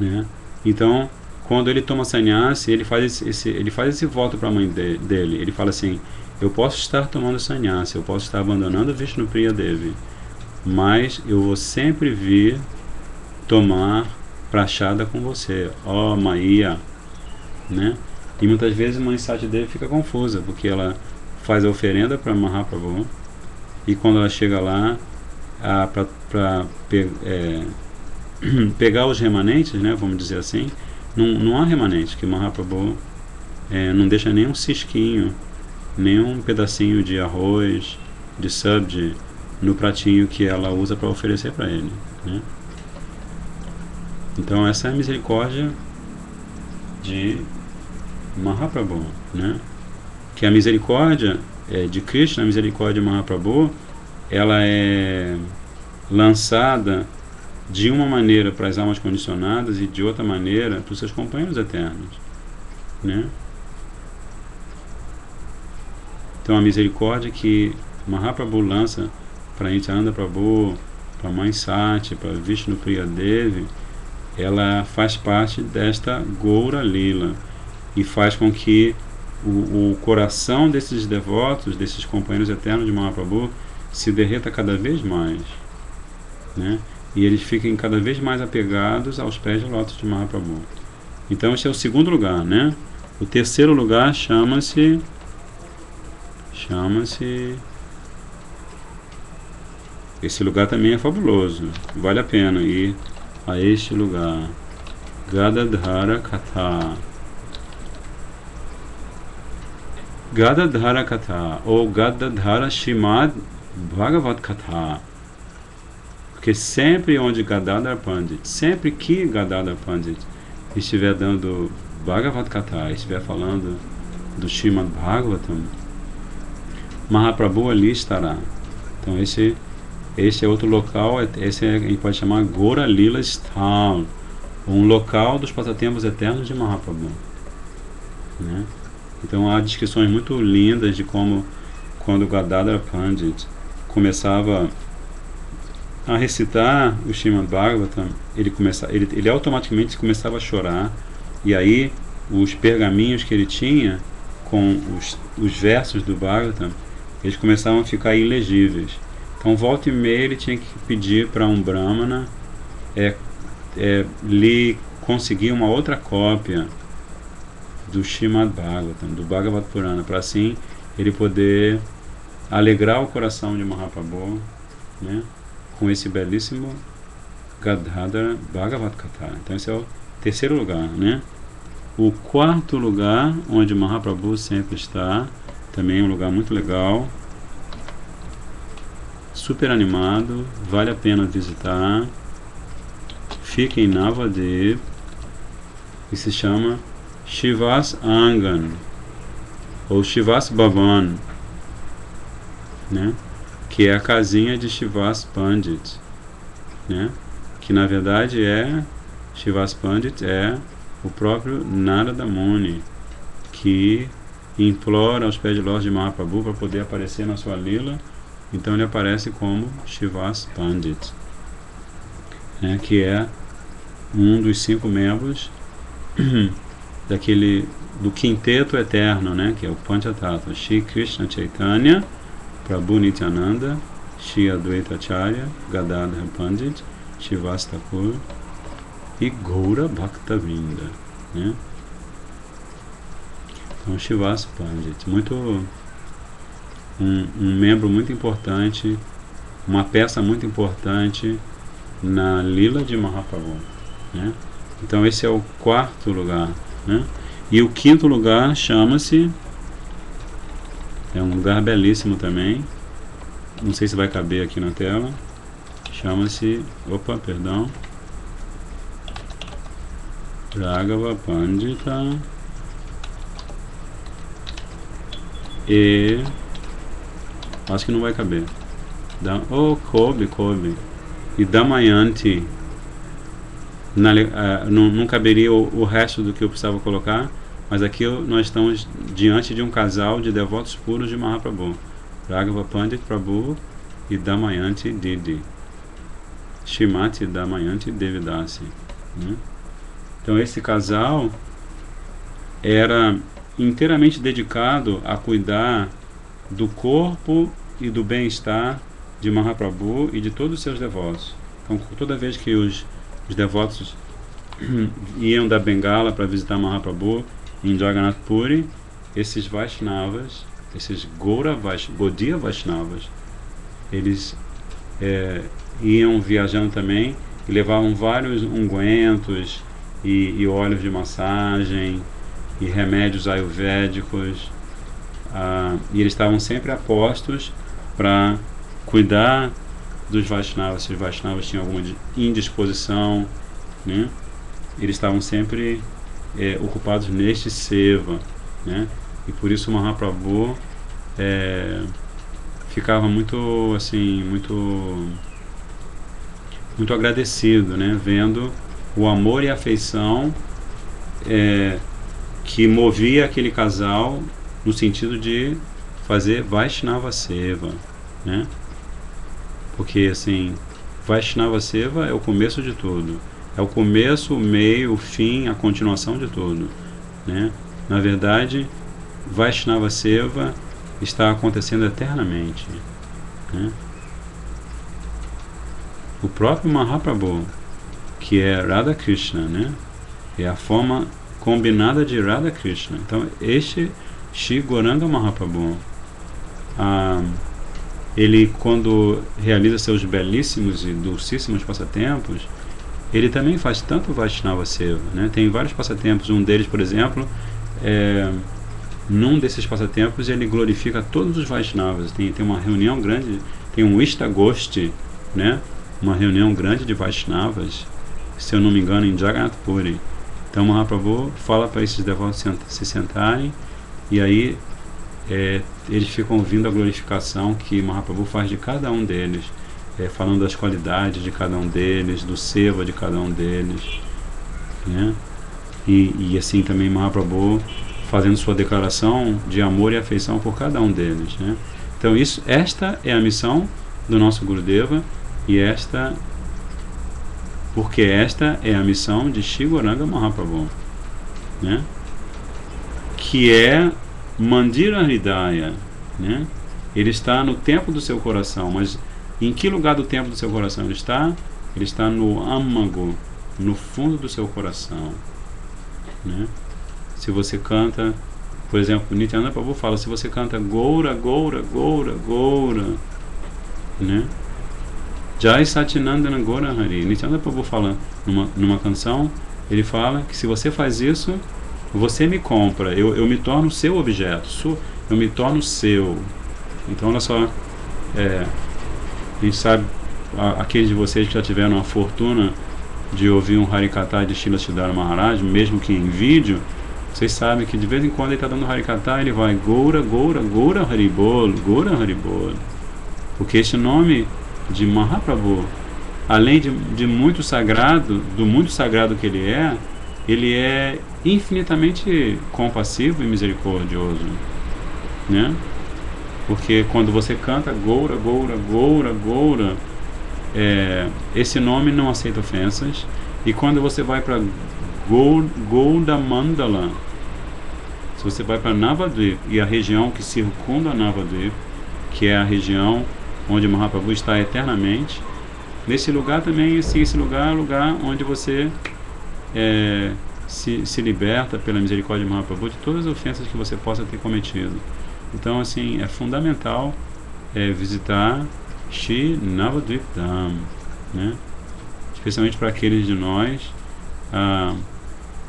né? Então, quando ele toma sannyasi, ele faz esse voto para a mãe dele. Ele fala assim: eu posso estar tomando sannyasi, eu posso estar abandonando Vishnupriya Devi, mas eu vou sempre vir tomar prachada com você, ó Maia, né? E muitas vezes Mãe Sati Devi fica confusa, porque ela faz a oferenda para Mahaprabhu, e quando ela chega lá para pegar os remanentes, né, vamos dizer assim, não há remanente, que Mahaprabhu não deixa nenhum cisquinho, nenhum pedacinho de arroz, de sabji, no pratinho que ela usa para oferecer para ele, né? Então essa é a misericórdia de Mahaprabhu, né? Que a misericórdia de Krishna, a misericórdia de Mahaprabhu, ela é lançada de uma maneira para as almas condicionadas e de outra maneira para os seus companheiros eternos, né? Então a misericórdia que Mahaprabhu lança para Nityananda Prabhu, para Mãe Sati, para Vishnupriya Devi, ela faz parte desta Gaura Lila e faz com que o coração desses devotos, desses companheiros eternos de Mahaprabhu, se derreta cada vez mais, né? E eles fiquem cada vez mais apegados aos pés de lótus de Mahaprabhu. Então esse é o segundo lugar, né? O terceiro lugar chama-se esse lugar também é fabuloso, vale a pena ir a este lugar. Gadadhara Katha. Gadadhara Katha ou Gadadhara Shrimad Bhagavad Katha. Porque sempre onde Gadadhara Pandit, sempre que Gadadhara Pandit estiver dando Bhagavad Katha, estiver falando do Srimad Bhagavatam, Mahaprabhu ali estará. Então esse é outro local, a gente pode chamar Gaura Lila Sthal, um local dos passatempos eternos de Mahaprabhu, né? Então há descrições muito lindas de como, quando Gadadhara Pandit começava a recitar o Srimad Bhagavatam, ele automaticamente começava a chorar, e aí os pergaminhos que ele tinha com os versos do Bhagavatam, eles começavam a ficar ilegíveis. Então, volta e meia, ele tinha que pedir para um Brahmana lhe conseguir uma outra cópia do Srimad Bhagavatam, do Bhagavad Purana, para assim ele poder alegrar o coração de Mahaprabhu, né, com esse belíssimo Gadadhara Bhagavad Katha. Então esse é o terceiro lugar, né? O quarto lugar, onde Mahaprabhu sempre está, também é um lugar muito legal, super animado, vale a pena visitar. Fica em Navadvip e se chama Shivas Angan ou Shivas Bhavan, né? Que é a casinha de Shivas Pandit, né? Que na verdade Shivas Pandit é o próprio Narada Muni, que implora aos pés de Lorde Mahaprabhu para poder aparecer na sua lila. Então ele aparece como Shivas Pandit, né? Que é um dos 5 membros do quinteto eterno, né? Que é o Panchatattva: Shri Krishna Chaitanya, Prabhu Nityananda, Shri Advaita Acharya, Gadadhar Pandit, Shivas Thakur e Gaura Bhaktavinda, né? Então Shivas Pandit, um membro muito importante, uma peça muito importante na lila de Mahaprabhu, né? Então esse é o quarto lugar, né? E o quinto lugar chama-se, é um lugar belíssimo também, não sei se vai caber aqui na tela, chama-se, Raghava Pandita e acho que não vai caber. Coube. E Damayanti. Não caberia o resto do que eu precisava colocar, mas aqui nós estamos diante de um casal de devotos puros de Mahaprabhu, Raghava Pandit Prabhu e Damayanti Didi, Shrimati Damayanti Devidasi, né? Então esse casal era inteiramente dedicado a cuidar do corpo e do bem-estar de Mahaprabhu e de todos os seus devotos. Então toda vez que os devotos iam da Bengala para visitar Mahaprabhu em Jagannath Puri, esses Vaishnavas, esses Gaudiya Vaishnavas, eles iam viajando também e levavam vários ungüentos e óleos de massagem e remédios ayurvédicos, e eles estavam sempre a postos para cuidar dos Vaishnavas. Se os Vaishnavas tinham alguma indisposição, né, eles estavam sempre ocupados neste seva, né? E por isso Mahaprabhu ficava muito agradecido, né, vendo o amor e a afeição que movia aquele casal no sentido de fazer Vaishnava Seva, né? Porque assim, Vaishnava Seva é o começo de tudo, é o começo, o meio, o fim, a continuação de tudo, né? Na verdade, Vaishnava Seva está acontecendo eternamente, né? O próprio Mahaprabhu, que é Radha Krishna, né, é a forma combinada de Radha Krishna. Então este Shri Gauranga Mahaprabhu, ele, quando realiza seus belíssimos e dulcíssimos passatempos, ele também faz tanto Vaishnava Seva, né? Tem vários passatempos. Um deles, por exemplo, num desses passatempos ele glorifica todos os Vaishnavas. Tem uma reunião grande, tem um Ishtagoshti, né? Uma reunião grande de Vaishnavas, se eu não me engano, em Jagannath Puri. Então Mahaprabhu fala para esses devotos se sentarem, e aí eles ficam ouvindo a glorificação que Mahaprabhu faz de cada um deles, falando das qualidades de cada um deles, do seva de cada um deles, né? E assim também Mahaprabhu fazendo sua declaração de amor e afeição por cada um deles, né? Então esta é a missão do nosso Gurudeva, E porque esta é a missão de Shri Gauranga Mahaprabhu, né? Que é Mandira Hridaya, né? Ele está no templo do seu coração, mas em que lugar do templo do seu coração ele está? Ele está no âmago, no fundo do seu coração, né? Se você canta, por exemplo, Nityananda Prabhu fala, se você canta Goura, Goura, Goura, Goura, né? Jai Satinandana Gaura Hari. Nityananda Prabhu fala numa canção, ele fala que se você faz isso, você me compra, eu me torno seu objeto, eu me torno seu. Então, olha só, a gente sabe, aqueles de vocês que já tiveram a fortuna de ouvir um Harikatha de Srila Siddhara Maharaj, mesmo que em vídeo, vocês sabem que de vez em quando ele está dando Harikatha, ele vai Goura, Goura, Goura Haribol, Goura Haribol. Porque este nome de Mahaprabhu, além de muito sagrado, do muito sagrado que ele é infinitamente compassivo e misericordioso, né? Porque quando você canta Goura, Goura, Goura, Goura, esse nome não aceita ofensas. E quando você vai para Gouda Mandala, se você vai para Navadvip e a região que circunda Navadvip, que é a região onde Mahaprabhu está eternamente, nesse lugar também, assim, esse lugar é o lugar onde você se liberta pela misericórdia de Mahaprabhu de todas as ofensas que você possa ter cometido. Então, assim, é fundamental visitar Shri Navadvip Dham, né? Especialmente para aqueles de nós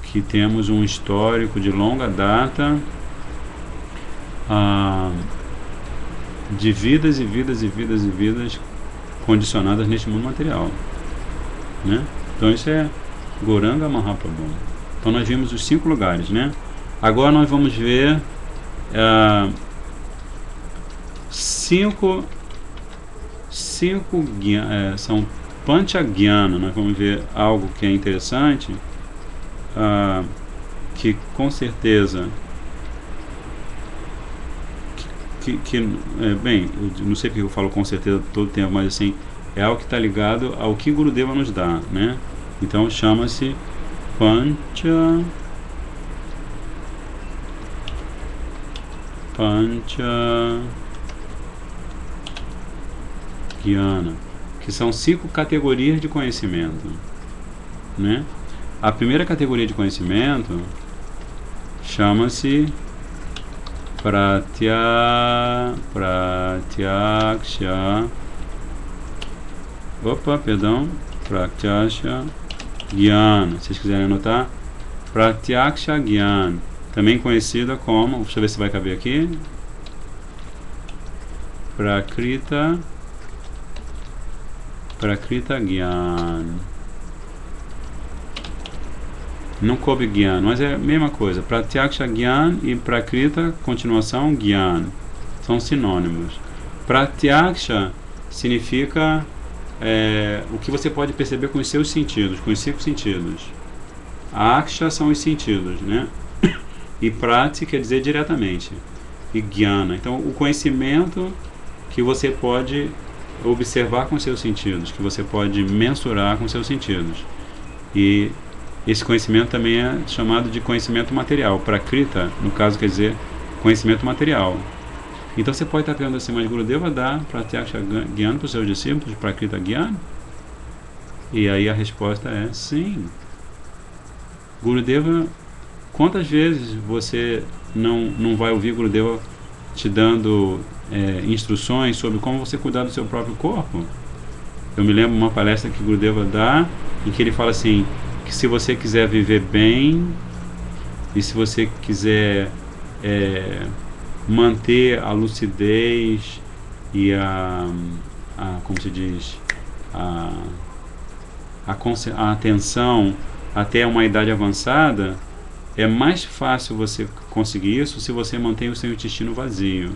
que temos um histórico de longa data de vidas e vidas e vidas e vidas condicionadas neste mundo material, né? Então isso é Gauranga Mahaprabhu. Então nós vimos os 5 lugares, né? Agora nós vamos ver 5 são Panchagyana. Nós vamos ver algo que é interessante, que com certeza bem, eu não sei porque eu falo com certeza todo o tempo, mas assim, é algo que está ligado ao que Gurudeva nos dá, né? Então chama-se Panchagyana, que são 5 categorias de conhecimento, né? A primeira categoria de conhecimento chama-se Pratyaksha Gyana. Se vocês quiserem anotar, Pratyaksha Gyana, também conhecida como, deixa eu ver se vai caber aqui, Prakrita Gyana. Não coube Gyan, mas é a mesma coisa. Pratyaksha Gyan e Prakrita, continuação, Gyan. São sinônimos. Pratyaksha significa o que você pode perceber com os seus sentidos, com os 5 sentidos. Aksha são os sentidos, né? E Prati quer dizer diretamente. E Gyana. Então, o conhecimento que você pode observar com seus sentidos, que você pode mensurar com seus sentidos. E esse conhecimento também é chamado de conhecimento material. Prakrita, no caso, quer dizer conhecimento material. Então você pode estar perguntando assim, mas Gurudeva dá Pratyaksha Gyana para os seus discípulos, Prakrita Gyana? E aí a resposta é sim. Gurudeva, quantas vezes você não vai ouvir Gurudeva te dando instruções sobre como você cuidar do seu próprio corpo? Eu me lembro de uma palestra que Gurudeva dá, em que ele fala assim, que se você quiser viver bem e se você quiser manter a lucidez e como se diz, a atenção até uma idade avançada, é mais fácil você conseguir isso se você mantém o seu intestino vazio,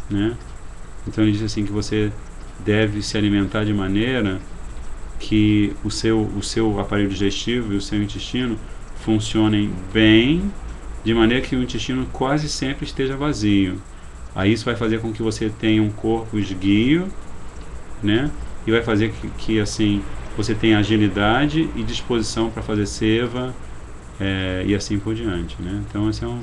né? Então ele diz assim que você deve se alimentar de maneira que o seu aparelho digestivo e o seu intestino funcionem bem, de maneira que o intestino quase sempre esteja vazio. Aí isso vai fazer com que você tenha um corpo esguio, né? E vai fazer que assim, você tenha agilidade e disposição para fazer seva, e assim por diante, né? Então esse é um...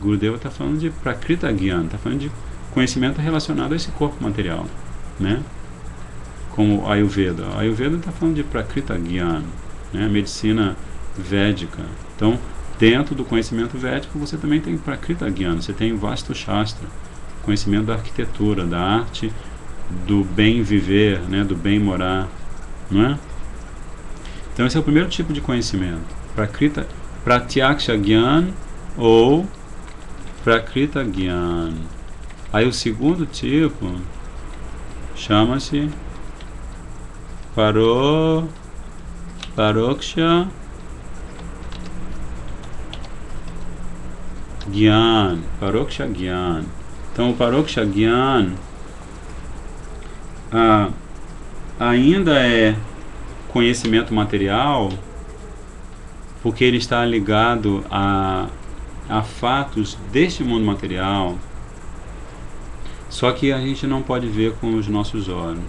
Gurudeva está falando de Prakrita Gyan, está falando de conhecimento relacionado a esse corpo material, né? Como Ayurveda. A Ayurveda está falando de Prakrita Gyan, né? Medicina védica. Então, dentro do conhecimento védico, você também tem Prakrita Gyan, você tem Vastu Shastra, conhecimento da arquitetura, da arte, do bem viver, né? Do bem morar, não é? Então, esse é o primeiro tipo de conhecimento. Prakrita, Pratyaksha Gyan ou Prakrita Gyan. Aí o segundo tipo chama-se Paroksha Gyan. Paroksha Gyan. Então o Paroksha Gyan ainda é conhecimento material, porque ele está ligado a fatos deste mundo material, só que a gente não pode ver com os nossos olhos.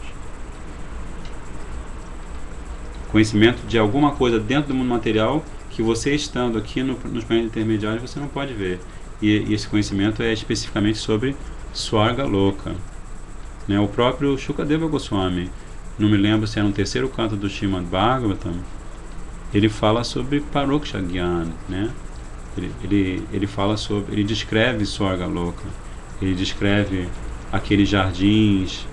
Conhecimento de alguma coisa dentro do mundo material que você, estando aqui nos planetas intermediários, você não pode ver. E esse conhecimento é especificamente sobre Swarga Loka, né? O próprio Shukadeva Goswami, não me lembro se era no terceiro canto do Srimad Bhagavatam, ele fala sobre Paroksha Gyan, né? Ele fala sobre, ele descreve Swarga Loka, ele descreve aqueles jardins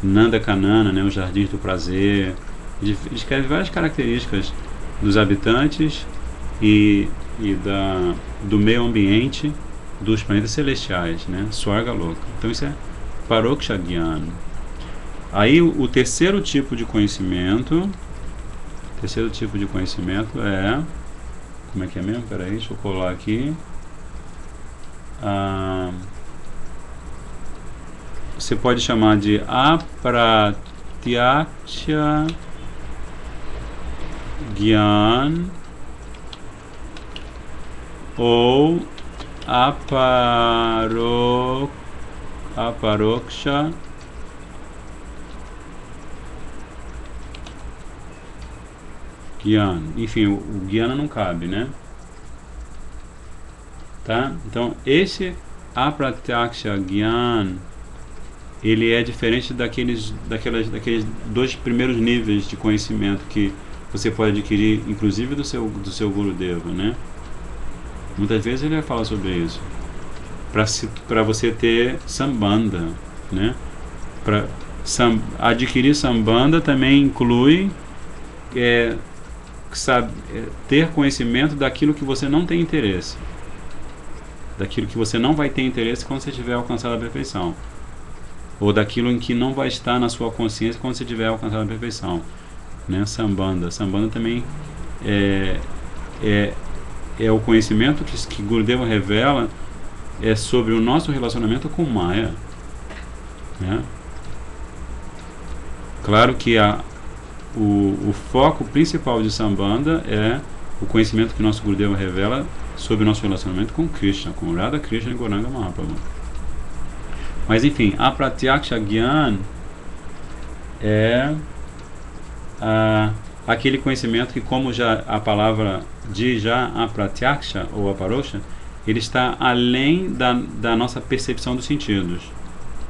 Nanda Kanana, né, os jardins do prazer, ele descreve várias características dos habitantes e do meio ambiente dos planetas celestiais, né, Swarga Loka. Então isso é Paroksha Gyan. Aí o terceiro tipo de conhecimento é... Como é que é mesmo? Peraí, deixa eu colar aqui. Você pode chamar de Apratyaksha Gyan ou Aparoksha Gyan. Enfim, o Gyana não cabe, né? Tá? Então, esse Apratyaksha Gyan, ele é diferente daqueles dois primeiros níveis de conhecimento que você pode adquirir, inclusive do seu Gurudeva, né? Muitas vezes ele vai falar sobre isso. Para você ter Sambandha, né? Adquirir Sambandha também inclui ter conhecimento daquilo que você não tem interesse, daquilo que você não vai ter interesse quando você tiver alcançado a perfeição, ou daquilo em que não vai estar na sua consciência quando você tiver alcançado a perfeição, né? Sambandha também é o conhecimento que Gurudeva revela sobre o nosso relacionamento com Maya, né? Claro que o foco principal de Sambandha é o conhecimento que nosso Gurudeva revela sobre o nosso relacionamento com Krishna, com Radha Krishna e Gauranga Mahaprabhu. Mas enfim, a Pratyaksha Gyan é aquele conhecimento que, como já a palavra diz, já a Pratyaksha ou a Parosha, ele está além da nossa percepção dos sentidos.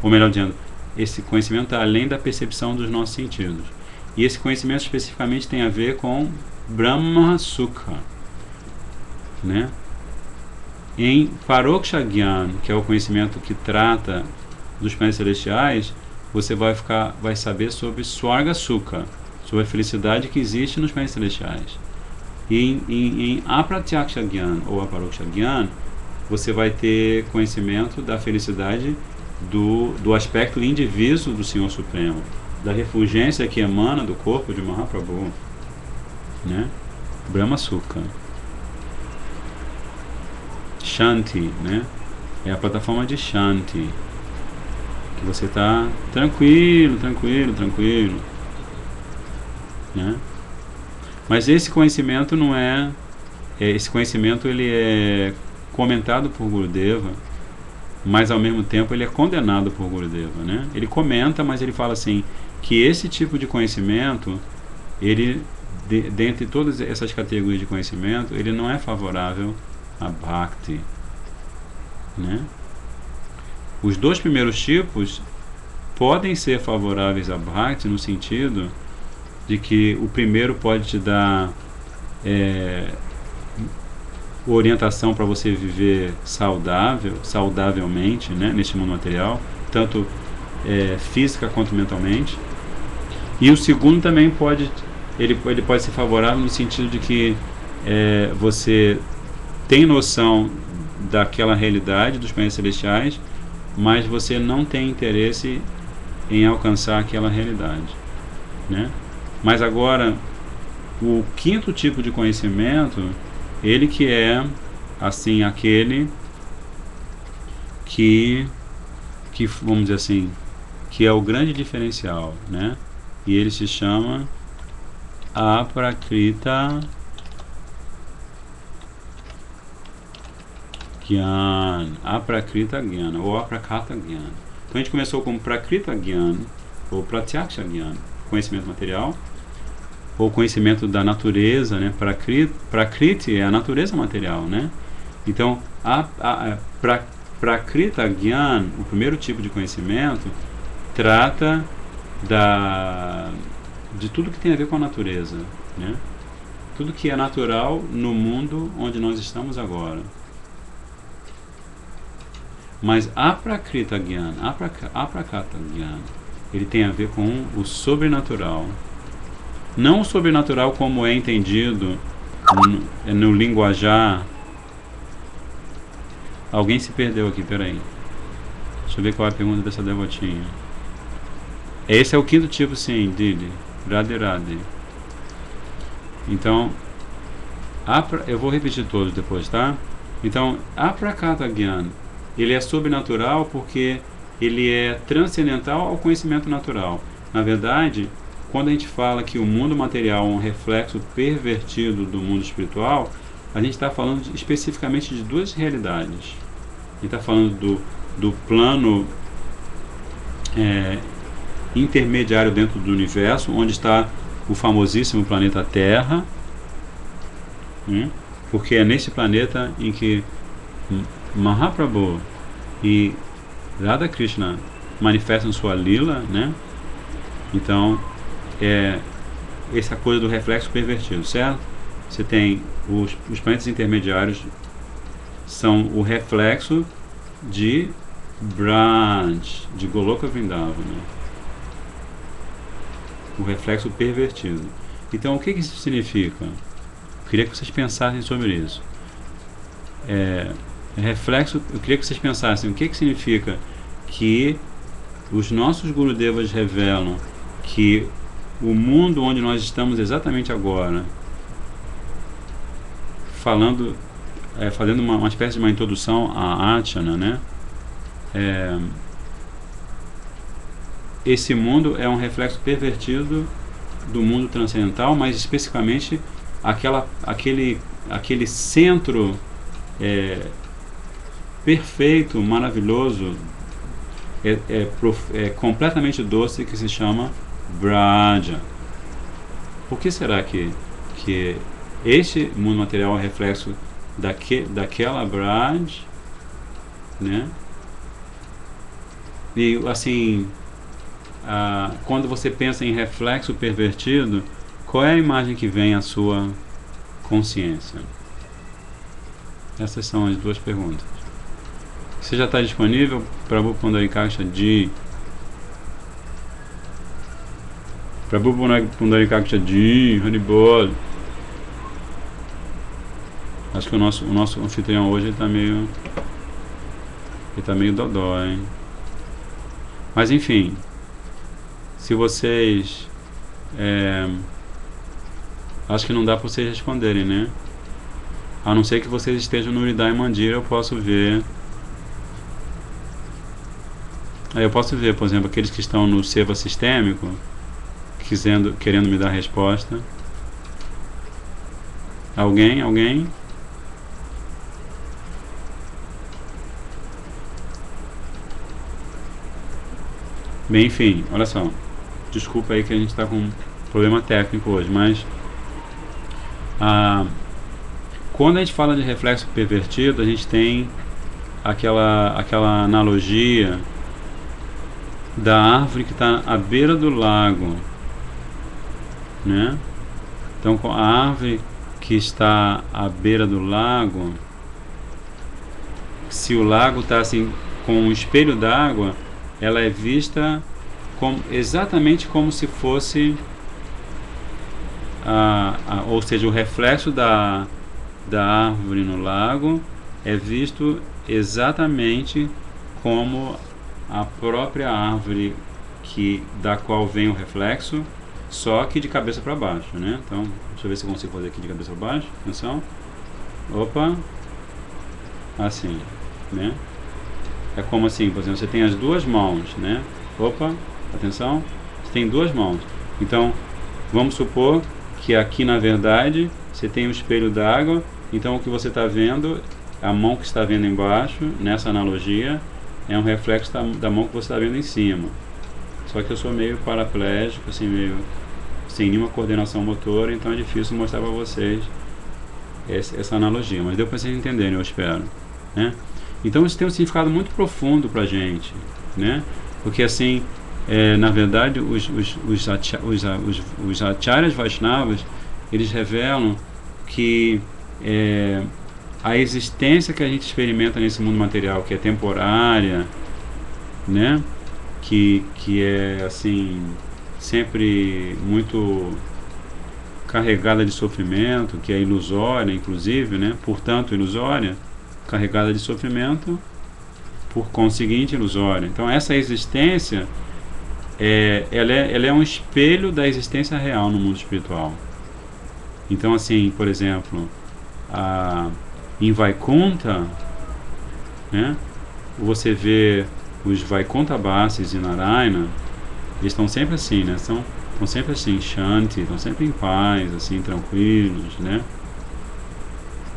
Ou melhor dizendo, esse conhecimento está além da percepção dos nossos sentidos. E esse conhecimento especificamente tem a ver com Brahma Sukha, né? Em Paroksha Gyan, que é o conhecimento que trata dos planetas celestiais, você vai saber sobre Swarga Sukha, sobre a felicidade que existe nos planetas celestiais. E em Apratyaksha Gyan ou Aparoksha Gyan, você vai ter conhecimento da felicidade do aspecto indiviso do Senhor Supremo, da refulgência que emana do corpo de Mahaprabhu, né? Brahma Sukha. Shanti, né? É a plataforma de Shanti, que você está tranquilo, né? Mas esse conhecimento não esse conhecimento ele é comentado por Gurudeva mas ao mesmo tempo ele é condenado por Gurudeva, né? Ele comenta, mas ele fala assim, que esse tipo de conhecimento, ele, dentre todas essas categorias de conhecimento, ele não é favorável a Bhakti, né? Os dois primeiros tipos podem ser favoráveis a Bhakti no sentido de que o primeiro pode te dar orientação para você viver saudavelmente, né, neste mundo material, tanto física quanto mentalmente. E o segundo também pode ser favorável no sentido de que você tem noção daquela realidade dos planetas celestiais, mas você não tem interesse em alcançar aquela realidade, né? Mas agora, o quinto tipo de conhecimento, ele que é, assim, aquele que vamos dizer assim, que é o grande diferencial, né? E ele se chama Aprakrita Gyan, Aprakrita Gyan, ou Aprakata Gyan. Então a gente começou com Prakrita Gyan, ou Pratyaksha Gyan, conhecimento material, ou conhecimento da natureza, né? Prakriti é a natureza material, né? Então, Prakrita Gyan, o primeiro tipo de conhecimento, trata de tudo que tem a ver com a natureza, né? Tudo que é natural no mundo onde nós estamos agora. Mas Aprakrita Gyan, Aprakata Gyan, ele tem a ver com o sobrenatural. Não o sobrenatural como é entendido no linguajar. Alguém se perdeu aqui, peraí. Deixa eu ver qual é a pergunta dessa devotinha. Esse é o quinto tipo, sim, Dili. Radhe Radhe. Então, eu vou repetir todos depois, tá? Então, Aprakata Gyan, ele é sobrenatural porque ele é transcendental ao conhecimento natural. Na verdade, quando a gente fala que o mundo material é um reflexo pervertido do mundo espiritual, a gente está falando especificamente de duas realidades. A gente está falando do plano intermediário dentro do universo, onde está o famosíssimo planeta Terra, porque é nesse planeta em que Mahaprabhu e Radha Krishna manifestam sua lila, né? Então, essa coisa do reflexo pervertido, certo? Você tem os planetas intermediários, são o reflexo de Braj, de Goloka Vrindavan, né? O reflexo pervertido. Então, o que isso significa? Eu queria que vocês pensassem sobre isso. Reflexo, eu queria que vocês pensassem o que significa que os nossos Gurudevas revelam que o mundo onde nós estamos exatamente agora, fazendo uma espécie de uma introdução à Achana, né? Esse mundo é um reflexo pervertido do mundo transcendental, mas especificamente aquele centro perfeito, maravilhoso, completamente doce, que se chama Braja. Por que será que este mundo material é reflexo daquela Braj, né? E assim, quando você pensa em reflexo pervertido, qual é a imagem que vem à sua consciência? Essas são as duas perguntas. Você já está disponível? Prabhu Pundarikaksha Ji. Prabhu Pundarikaksha Ji, Haribol. Acho que o nosso anfitrião hoje está meio dodó, hein? Mas enfim, se vocês acho que não dá para vocês responderem, né? A não ser que vocês estejam no Hridaya Mandira, eu posso ver. Aí eu posso ver, por exemplo, aqueles que estão no Seva Sistêmico, querendo me dar resposta. Alguém? Bem, enfim, olha só. Desculpa aí que a gente está com um problema técnico hoje, mas quando a gente fala de reflexo pervertido, a gente tem aquela analogia da árvore que está à beira do lago, né? Então, com a árvore que está à beira do lago, se o lago está assim com um espelho d'água, ela é vista exatamente como se fosse ou seja, o reflexo da árvore no lago é visto exatamente como a própria árvore da qual vem o reflexo, só que de cabeça para baixo, né? Então, deixa eu ver se eu consigo fazer aqui de cabeça para baixo. Atenção. Opa. Assim, né? É como assim, por exemplo, você tem as duas mãos, né? Opa, atenção. Você tem duas mãos. Então, vamos supor que aqui, na verdade, você tem um espelho d'água. Então, o que você está vendo, a mão que está vendo embaixo, nessa analogia, é um reflexo da mão que você está vendo em cima. Só que eu sou meio paraplégico, assim, meio sem nenhuma coordenação motora, então é difícil mostrar para vocês essa analogia. Mas deu para vocês entenderem, eu espero, né? Então isso tem um significado muito profundo para a gente, né? Porque assim, na verdade, os acharyas Vaishnavas, eles revelam que a existência que a gente experimenta nesse mundo material, que é temporária, né? Que é assim sempre muito carregada de sofrimento, que é ilusória, inclusive, né? Portanto, ilusória, carregada de sofrimento, por conseguinte, ilusória. Então, essa existência, ela é um espelho da existência real no mundo espiritual. Então, assim, por exemplo, em Vaikunta, né? Você vê os Vaikunta Basis e Narayana, eles estão sempre assim, né? Estão sempre assim, Shanti, estão sempre em paz, assim, tranquilos, né?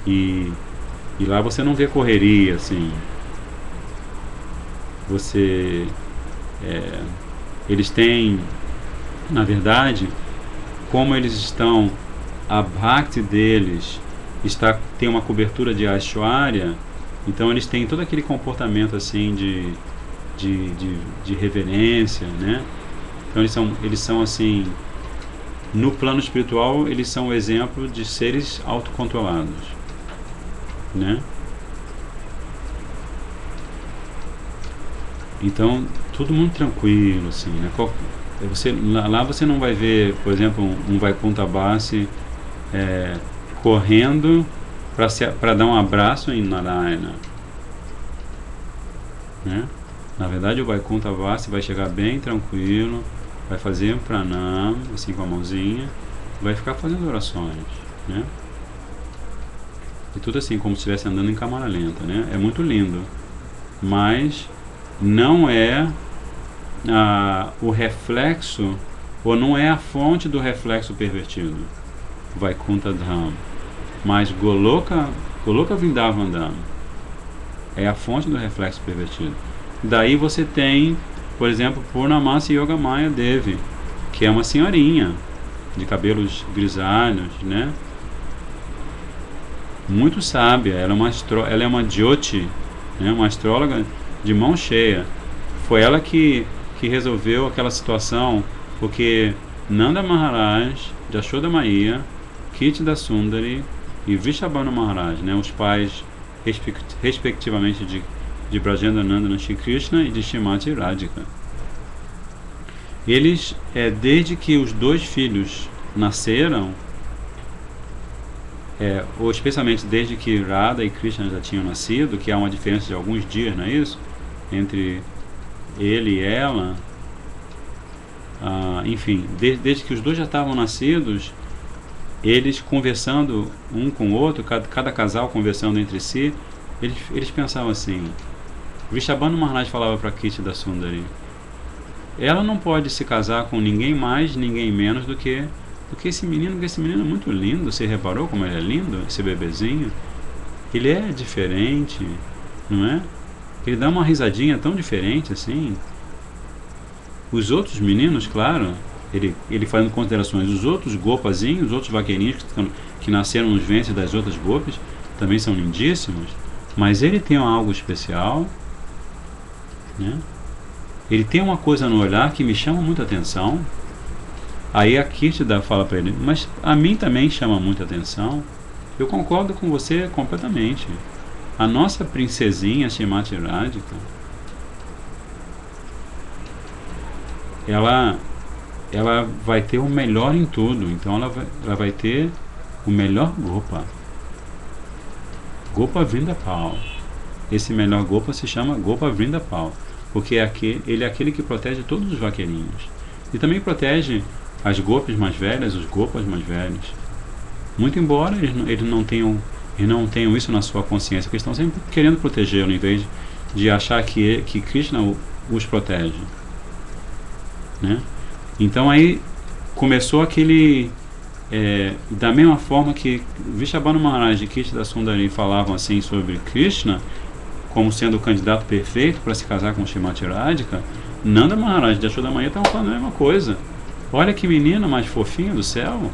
E lá você não vê correria, assim. Eles têm, na verdade, como eles estão, a Bhakti deles tem uma cobertura de Aishwarya, então eles têm todo aquele comportamento assim de reverência, né? Então eles são assim, no plano espiritual, eles são o exemplo de seres autocontrolados, né? Então, todo mundo tranquilo, assim, né? Lá você não vai ver, por exemplo, um Vaikunta Basi correndo para dar um abraço em Narayana, né? Na verdade, o Vaikunta Basi vai chegar bem tranquilo, vai fazer um pranam, assim com a mãozinha, vai ficar fazendo orações, né? E tudo assim, como se estivesse andando em câmara lenta, né? É muito lindo, mas não é o reflexo, ou não é a fonte do reflexo pervertido, Vaikunta Dham, mas Goloka Vrindavan Dham é a fonte do reflexo pervertido. Daí você tem, por exemplo, Purnamasi Yogamaya Devi, que é uma senhorinha de cabelos grisalhos, né? Muito sábia. Ela é uma Jyoti, né? Uma astróloga de mão cheia. Foi ela que resolveu aquela situação, porque Nanda Maharaj, Jashoda Maiya, Kitida Sundari e Vrishabhanu Maharaj, né? Os pais respectivamente de Brajendra Nandana Shri Krishna e de Srimati Radhika. Eles, desde que os dois filhos nasceram, ou especialmente desde que Radha e Krishna já tinham nascido, que há uma diferença de alguns dias, não é isso? Entre ele e ela, enfim, desde que os dois já estavam nascidos, eles conversando um com o outro, cada casal conversando entre si, eles pensavam assim. Vrishabhanu Maharaj falava para Kitida Sundari: ela não pode se casar com ninguém mais, ninguém menos do que esse menino, porque esse menino é muito lindo. Você reparou como ele é lindo, esse bebezinho? Ele é diferente, não é? Ele dá uma risadinha tão diferente assim. Os outros meninos, claro, ele fazendo considerações, os outros gopazinhos, os outros vaqueirinhos que nasceram nos ventres das outras gopis, também são lindíssimos, mas ele tem algo especial, né? Ele tem uma coisa no olhar que me chama muita atenção. Aí a Kirtida fala para ele, mas a mim também chama muita atenção. Eu concordo com você completamente. A nossa princesinha Shrimati Radhika, ela vai ter o melhor em tudo. Então ela vai ter o melhor Gopa. Gopa Vrindapal. Esse melhor Gopa se chama Gopa Vrindapal, porque ele é aquele que protege todos os vaqueirinhos. E também protege as gopis mais velhas, os gopas mais velhos. Muito embora eles não tenham isso na sua consciência, porque estão sempre querendo protegê-lo, em vez de achar que Krishna os protege, né? Então aí começou aquele... da mesma forma que Vrishabhanu Maharaj e Kirtida Sundari falavam assim sobre Krishna, como sendo o candidato perfeito para se casar com Shrimati Radhika, Nanda Maharaj e Yashoda Maiya estavam falando a mesma coisa. Olha que menina mais fofinha do céu,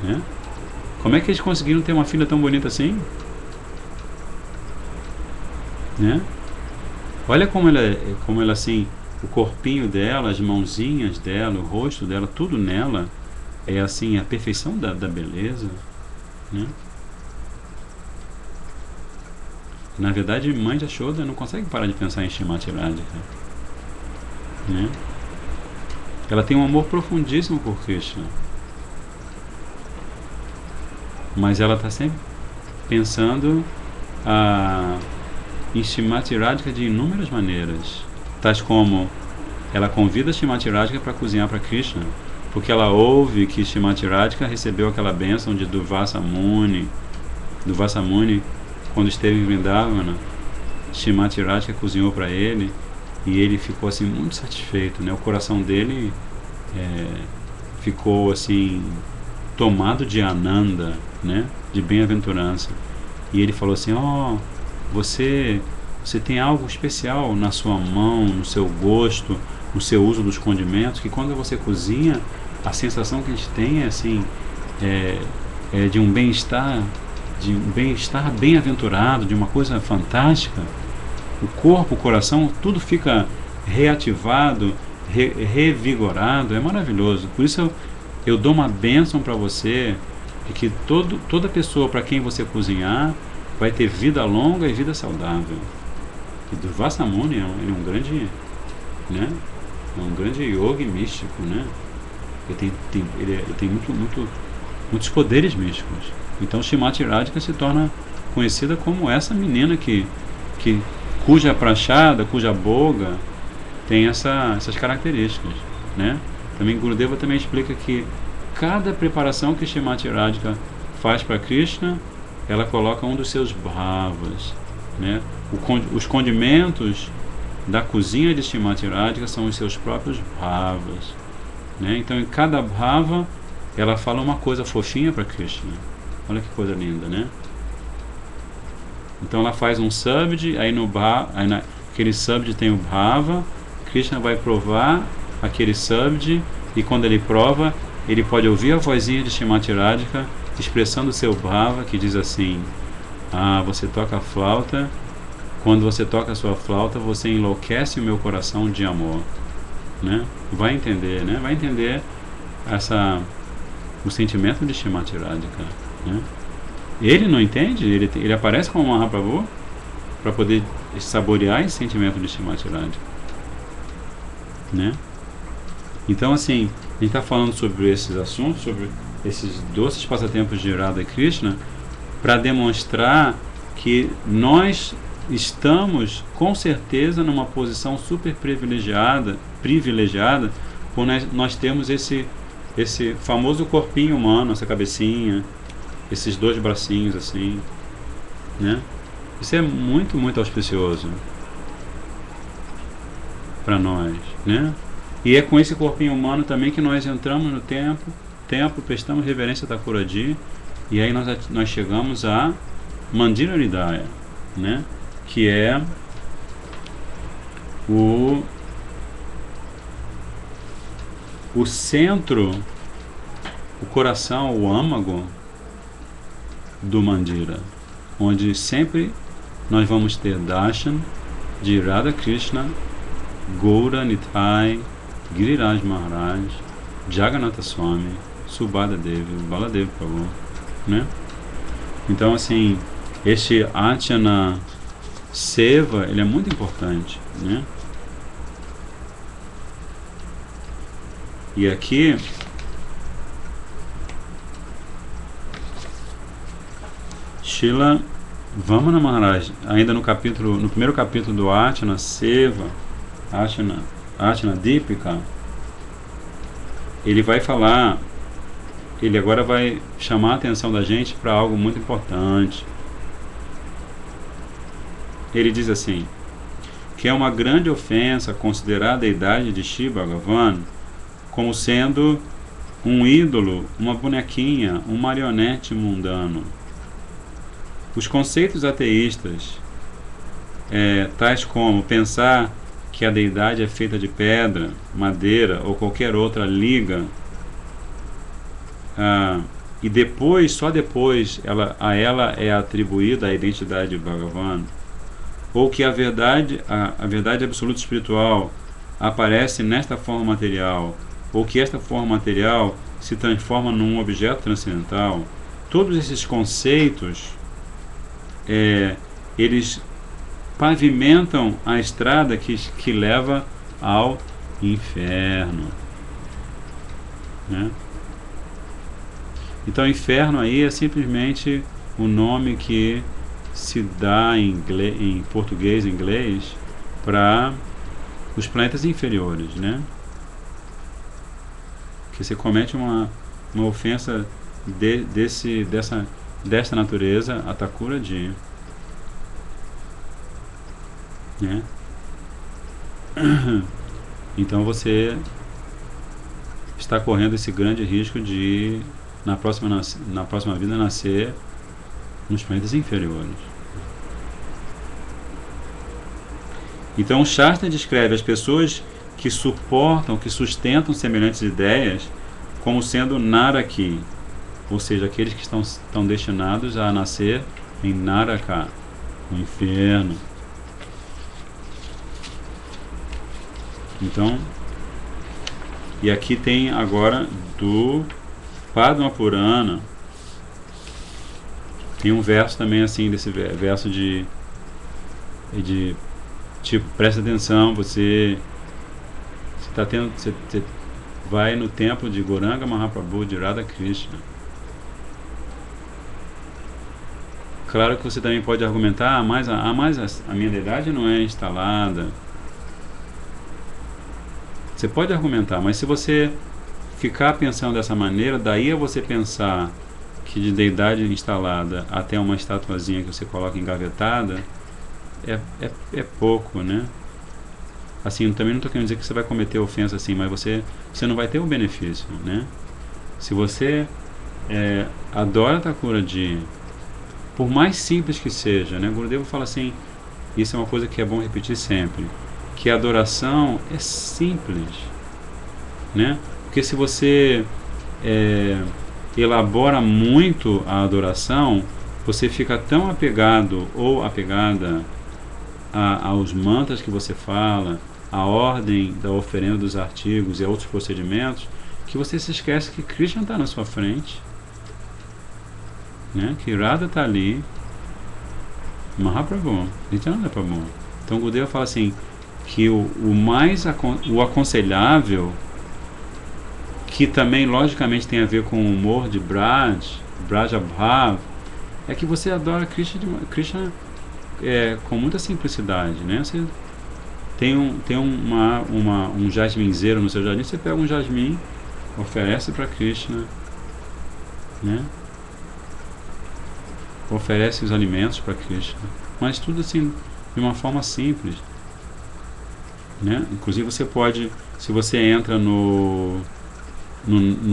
né? Como é que eles conseguiram ter uma filha tão bonita assim, né? Olha como ela assim, o corpinho dela, as mãozinhas dela, o rosto dela, tudo nela é assim a perfeição da beleza, né? Na verdade, mãe de Yashoda não consegue parar de pensar em Shrimati Radhika, né? Ela tem um amor profundíssimo por Krishna, mas ela está sempre pensando em Shrimati Radhika de inúmeras maneiras, tais como ela convida Shrimati Radhika para cozinhar para Krishna, porque ela ouve que Shrimati Radhika recebeu aquela bênção de Durvasa Muni, quando esteve em Vrindavana. Shrimati Radhika cozinhou para ele e ele ficou assim muito satisfeito, né? O coração dele ficou assim tomado de ananda, né? De bem-aventurança. E ele falou assim: você tem algo especial na sua mão, no seu gosto, no seu uso dos condimentos, que quando você cozinha, a sensação que a gente tem é assim, de um bem-estar bem-aventurado, de uma coisa fantástica. O corpo, o coração, tudo fica reativado, revigorado, é maravilhoso. Por isso eu dou uma bênção para você, de que toda pessoa para quem você cozinhar vai ter vida longa e vida saudável. E Durvasa Muni ele é um grande, né? É um grande yogi místico, né? Ele tem muitos poderes místicos. Então Shrimati Radhika se torna conhecida como essa menina cuja prachada, cuja boga tem essas características, né? Também Gurudeva também explica que cada preparação que Shrimati Radhika faz para Krishna, ela coloca um dos seus bhavas, né? Os condimentos da cozinha de Shrimati Radhika são os seus próprios bhavas, né? Então em cada bhava ela fala uma coisa fofinha para Krishna. Olha que coisa linda, né? Então ela faz um sabji, aí naquele sabji tem o bhava, Krishna vai provar aquele sabji, e quando ele prova, ele pode ouvir a vozinha de Shrimati Radhika expressando o seu bhava, que diz assim: você toca a flauta, quando você toca a sua flauta, você enlouquece o meu coração de amor, né? Vai entender, né? Vai entender o sentimento de Shrimati Radhika, né? Ele não entende, ele aparece como Mahaprabhu para poder saborear esse sentimento de Shrimati Radhika, né? Então assim, a gente está falando sobre esses assuntos, sobre esses doces passatempos de Radha e Krishna, para demonstrar que nós estamos com certeza numa posição super privilegiada por nós termos esse famoso corpinho humano, essa cabecinha, esses dois bracinhos assim, né? Isso é muito, muito auspicioso para nós, né? E é com esse corpinho humano também que nós entramos no templo, prestamos reverência a Thakurji, e aí nós chegamos a Mandira Hridaya, né? Que é o centro, o coração, o âmago do Mandira, onde sempre nós vamos ter darshan de Radha Krishna, Gaura Nitai, Giriraj Maharaj, Jagannatha Swami, Subhadra Devi, Baladev Prabhu, né? Então, assim, este Archana Seva, ele é muito importante, né? E aqui Srila Vamana Maharaj, ainda no primeiro capítulo do Archana Seva, Archana Deepika, ele vai falar, ele agora vai chamar a atenção da gente para algo muito importante. Ele diz assim, que é uma grande ofensa considerar a deidade de Shiva Bhagavan como sendo um ídolo, uma bonequinha, um marionete mundano. Os conceitos ateístas, tais como pensar que a deidade é feita de pedra, madeira ou qualquer outra liga, e depois, só depois, a ela é atribuída a identidade de Bhagavan, ou que a verdade absoluta espiritual aparece nesta forma material, ou que esta forma material se transforma num objeto transcendental, todos esses conceitos, eles pavimentam a estrada que leva ao inferno, né? Então, inferno aí é simplesmente o nome que se dá em português e inglês para os planetas inferiores, né? Que você comete uma ofensa dessa natureza, a Thakura Ji, né? Então você está correndo esse grande risco de na próxima vida nascer nos planetas inferiores. Então o Shastra descreve as pessoas que suportam, que sustentam semelhantes ideias como sendo Naraki, ou seja, aqueles que estão destinados a nascer em Naraka, no inferno. Então, e aqui tem agora do Padma Purana, tem um verso também assim, desse verso de tipo, presta atenção, você vai no templo de Gauranga Mahaprabhu, de Radha Krishna. Claro que você também pode argumentar, mas a minha deidade não é instalada. Você pode argumentar, mas se você ficar pensando dessa maneira, daí a você pensar que de deidade instalada até uma estatuazinha que você coloca engavetada, é pouco, né? Assim, também não estou querendo dizer que você vai cometer ofensa assim, mas você não vai ter o benefício, né? Se você adora Thakura Ji, por mais simples que seja, né? Gurudeva fala assim, isso é uma coisa que é bom repetir sempre, que a adoração é simples, né? Porque se você elabora muito a adoração, você fica tão apegado ou apegada aos mantras que você fala, a ordem da oferenda dos artigos e a outros procedimentos, que você se esquece que Krishna está na sua frente, né? Que Radha está ali, Mahaprabhu, Nityananda Prabhu. Então Gurudeva fala assim, que o aconselhável, que também logicamente tem a ver com o humor de Braja Bhav, é que você adora Krishna com muita simplicidade, né? Você tem um jasminzeiro no seu jardim, você pega um jasmim, oferece para Krishna, né? Oferece os alimentos para Krishna, mas tudo assim de uma forma simples, né? Inclusive você pode, se você entra no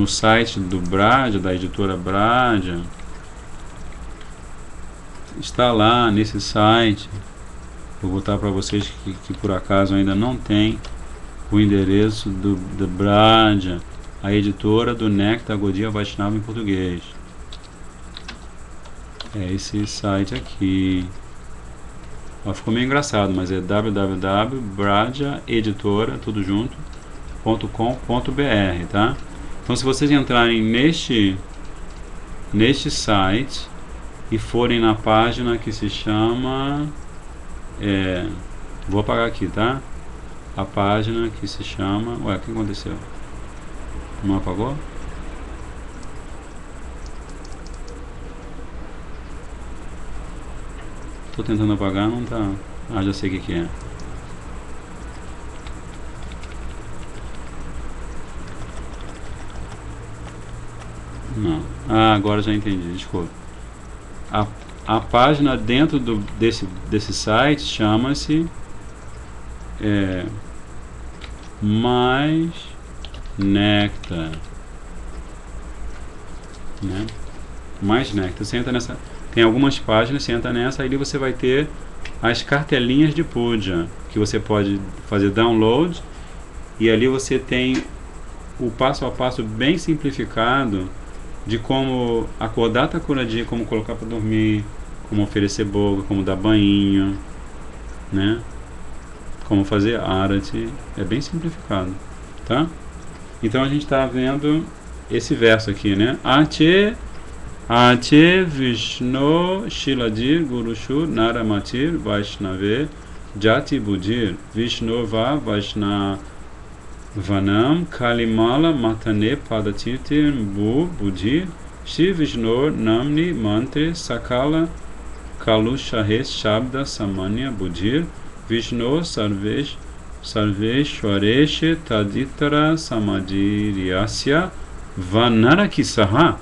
site do Braja, da editora Braja, está lá nesse site, vou botar para vocês que por acaso ainda não tem o endereço do Braja, a editora do Néctar Gaudiya Vaishnava em português. É esse site aqui. Ó, ficou meio engraçado, mas é www.brajaeditora, tudo junto, .com.br, tá? Então, se vocês entrarem neste site e forem na página que se chama... vou apagar aqui, tá? A página que se chama... Ué, o que aconteceu? Não apagou? Tô tentando apagar, não tá... Ah, já sei o que é. Não. Ah, agora já entendi, desculpa. A página dentro desse site chama-se Mais Néctar, né? Mais Néctar. Você entra nessa, tem algumas páginas, você entra nessa, aí você vai ter as cartelinhas de puja, que você pode fazer download, e ali você tem o passo a passo bem simplificado de como acordar Thakuraji, como colocar para dormir, como oferecer boga, como dar banho, né? Como fazer arati, é bem simplificado, tá? Então a gente está vendo esse verso aqui, né? Ache Vishnu Shiladir Gurushu Naramatir Vaishnave Jati Budir Vishnu Va Vaishnavanam Kalimala Matane Padatirtir Bu Budir Shri Vishnu Namni Mantre Sakala Kalushahes Shabda Samanya Budir Vishnu Sarveshwareshe Taditara Samadhiryasya Vanarakisaha.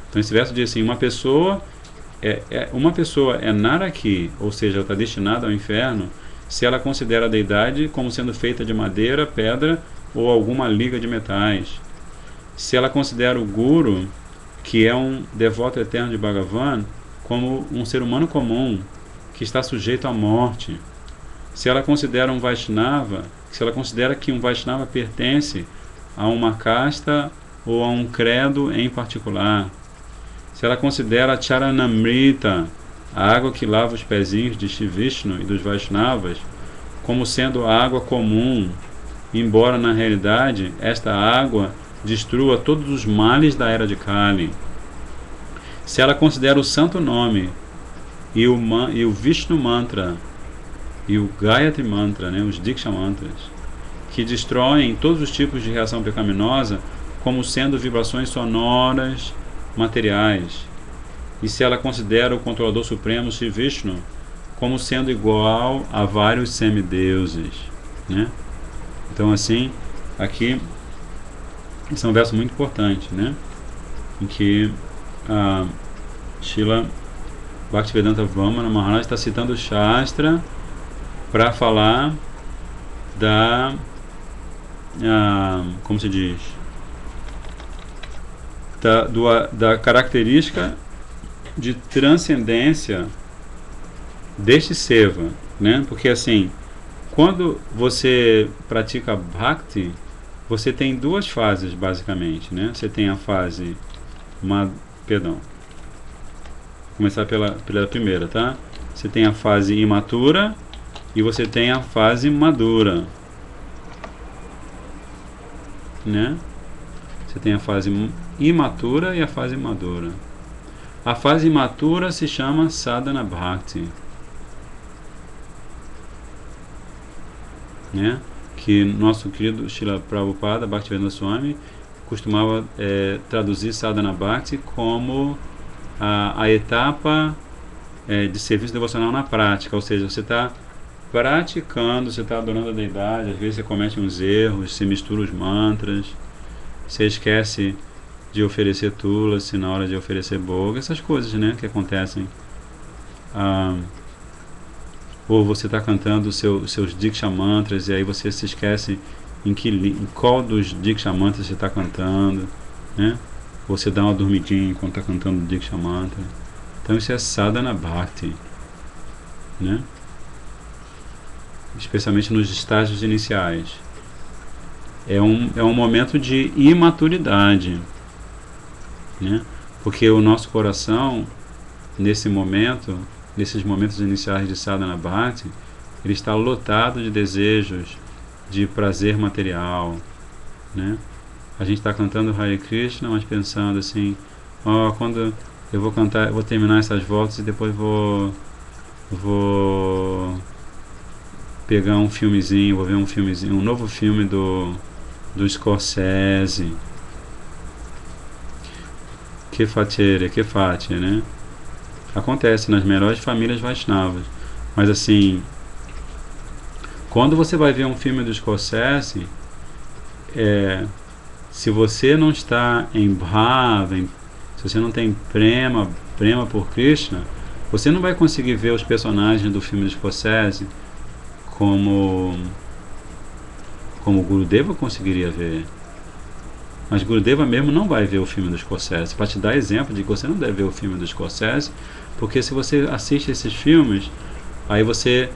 Então esse verso diz assim, uma pessoa é naraki, ou seja, está destinada ao inferno, se ela considera a deidade como sendo feita de madeira, pedra ou alguma liga de metais. Se ela considera o guru, que é um devoto eterno de Bhagavan, como um ser humano comum, que está sujeito à morte. Se ela considera um Vaishnava, se ela considera que um Vaishnava pertence a uma casta ou a um credo em particular. Se ela considera a Charanamrita, a água que lava os pezinhos de Shri Vishnu e dos Vaishnavas, como sendo água comum, embora na realidade esta água destrua todos os males da era de Kali. Se ela considera o santo nome e o Vishnu Mantra e o Gayatri Mantra, né, os Diksha Mantras, que destroem todos os tipos de reação pecaminosa como sendo vibrações sonoras materiais, e se ela considera o controlador supremo Shri Vishnu como sendo igual a vários semideuses, né? Então assim, aqui esse é um verso muito importante, né? Em que a Srila Bhaktivedanta Vamana Maharaj está citando o Shastra para falar da como se diz, da característica de transcendência deste seva, né? Porque assim, quando você pratica Bhakti, você tem duas fases basicamente, né? Você tem a fase começar pela primeira, tá? Você tem a fase imatura e você tem a fase madura, né? Você tem a fase imatura e a fase madura. A fase imatura se chama Sadhana Bhakti, né? Que nosso querido Srila Prabhupada Bhaktivedanta Swami costumava traduzir Sadhana Bhakti como a etapa de serviço devocional na prática, ou seja, você está praticando, você está adorando a deidade, às vezes você comete uns erros, você mistura os mantras, você esquece de oferecer tulasi na hora de oferecer boga, essas coisas, né, que acontecem. Ou você está cantando os seus Diksha Mantras e aí você se esquece em qual dos Diksha Mantras você está cantando, né? Ou você dá uma dormidinha enquanto está cantando o Diksha Mantra. Então isso é Sadhana Bhakti, né? Especialmente nos estágios iniciais. é um momento de imaturidade, né? Porque o nosso coração, nesse momento, nesses momentos iniciais de sadhana bhakti, ele está lotado de desejos, de prazer material, né? A gente está cantando Hare Krishna, mas pensando assim, quando eu vou cantar, eu vou terminar essas voltas e depois vou pegar um filmezinho, vou ver um filmezinho, um novo filme do Scorsese, que fatia, né? Acontece nas melhores famílias Vaishnavas, mas assim, quando você vai ver um filme do Scorsese, se você não está em bhava, se você não tem prema por Krishna, você não vai conseguir ver os personagens do filme do Scorsese como Gurudeva conseguiria ver. Mas Gurudeva mesmo não vai ver o filme do Scorsese, para te dar exemplo de que você não deve ver o filme do Scorsese, porque se você assiste esses filmes, aí você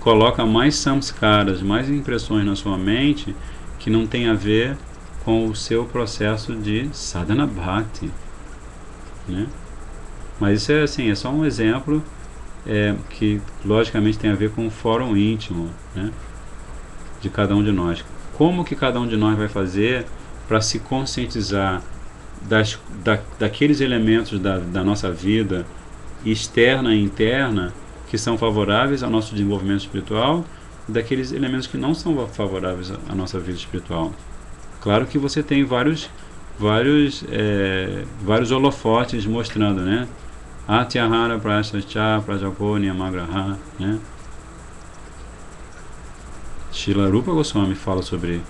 coloca mais samskaras, mais impressões na sua mente que não tem a ver com o seu processo de sadhana bhakti, né? Mas isso é assim, é só um exemplo que logicamente tem a ver com o fórum íntimo, né, de cada um de nós. Como que cada um de nós vai fazer para se conscientizar daqueles elementos da nossa vida externa e interna que são favoráveis ao nosso desenvolvimento espiritual e daqueles elementos que não são favoráveis à nossa vida espiritual? Claro que você tem vários holofotes mostrando, né? Atyahara prashacha prajapo niyamagraha, né? Srila Rupa Goswami fala sobre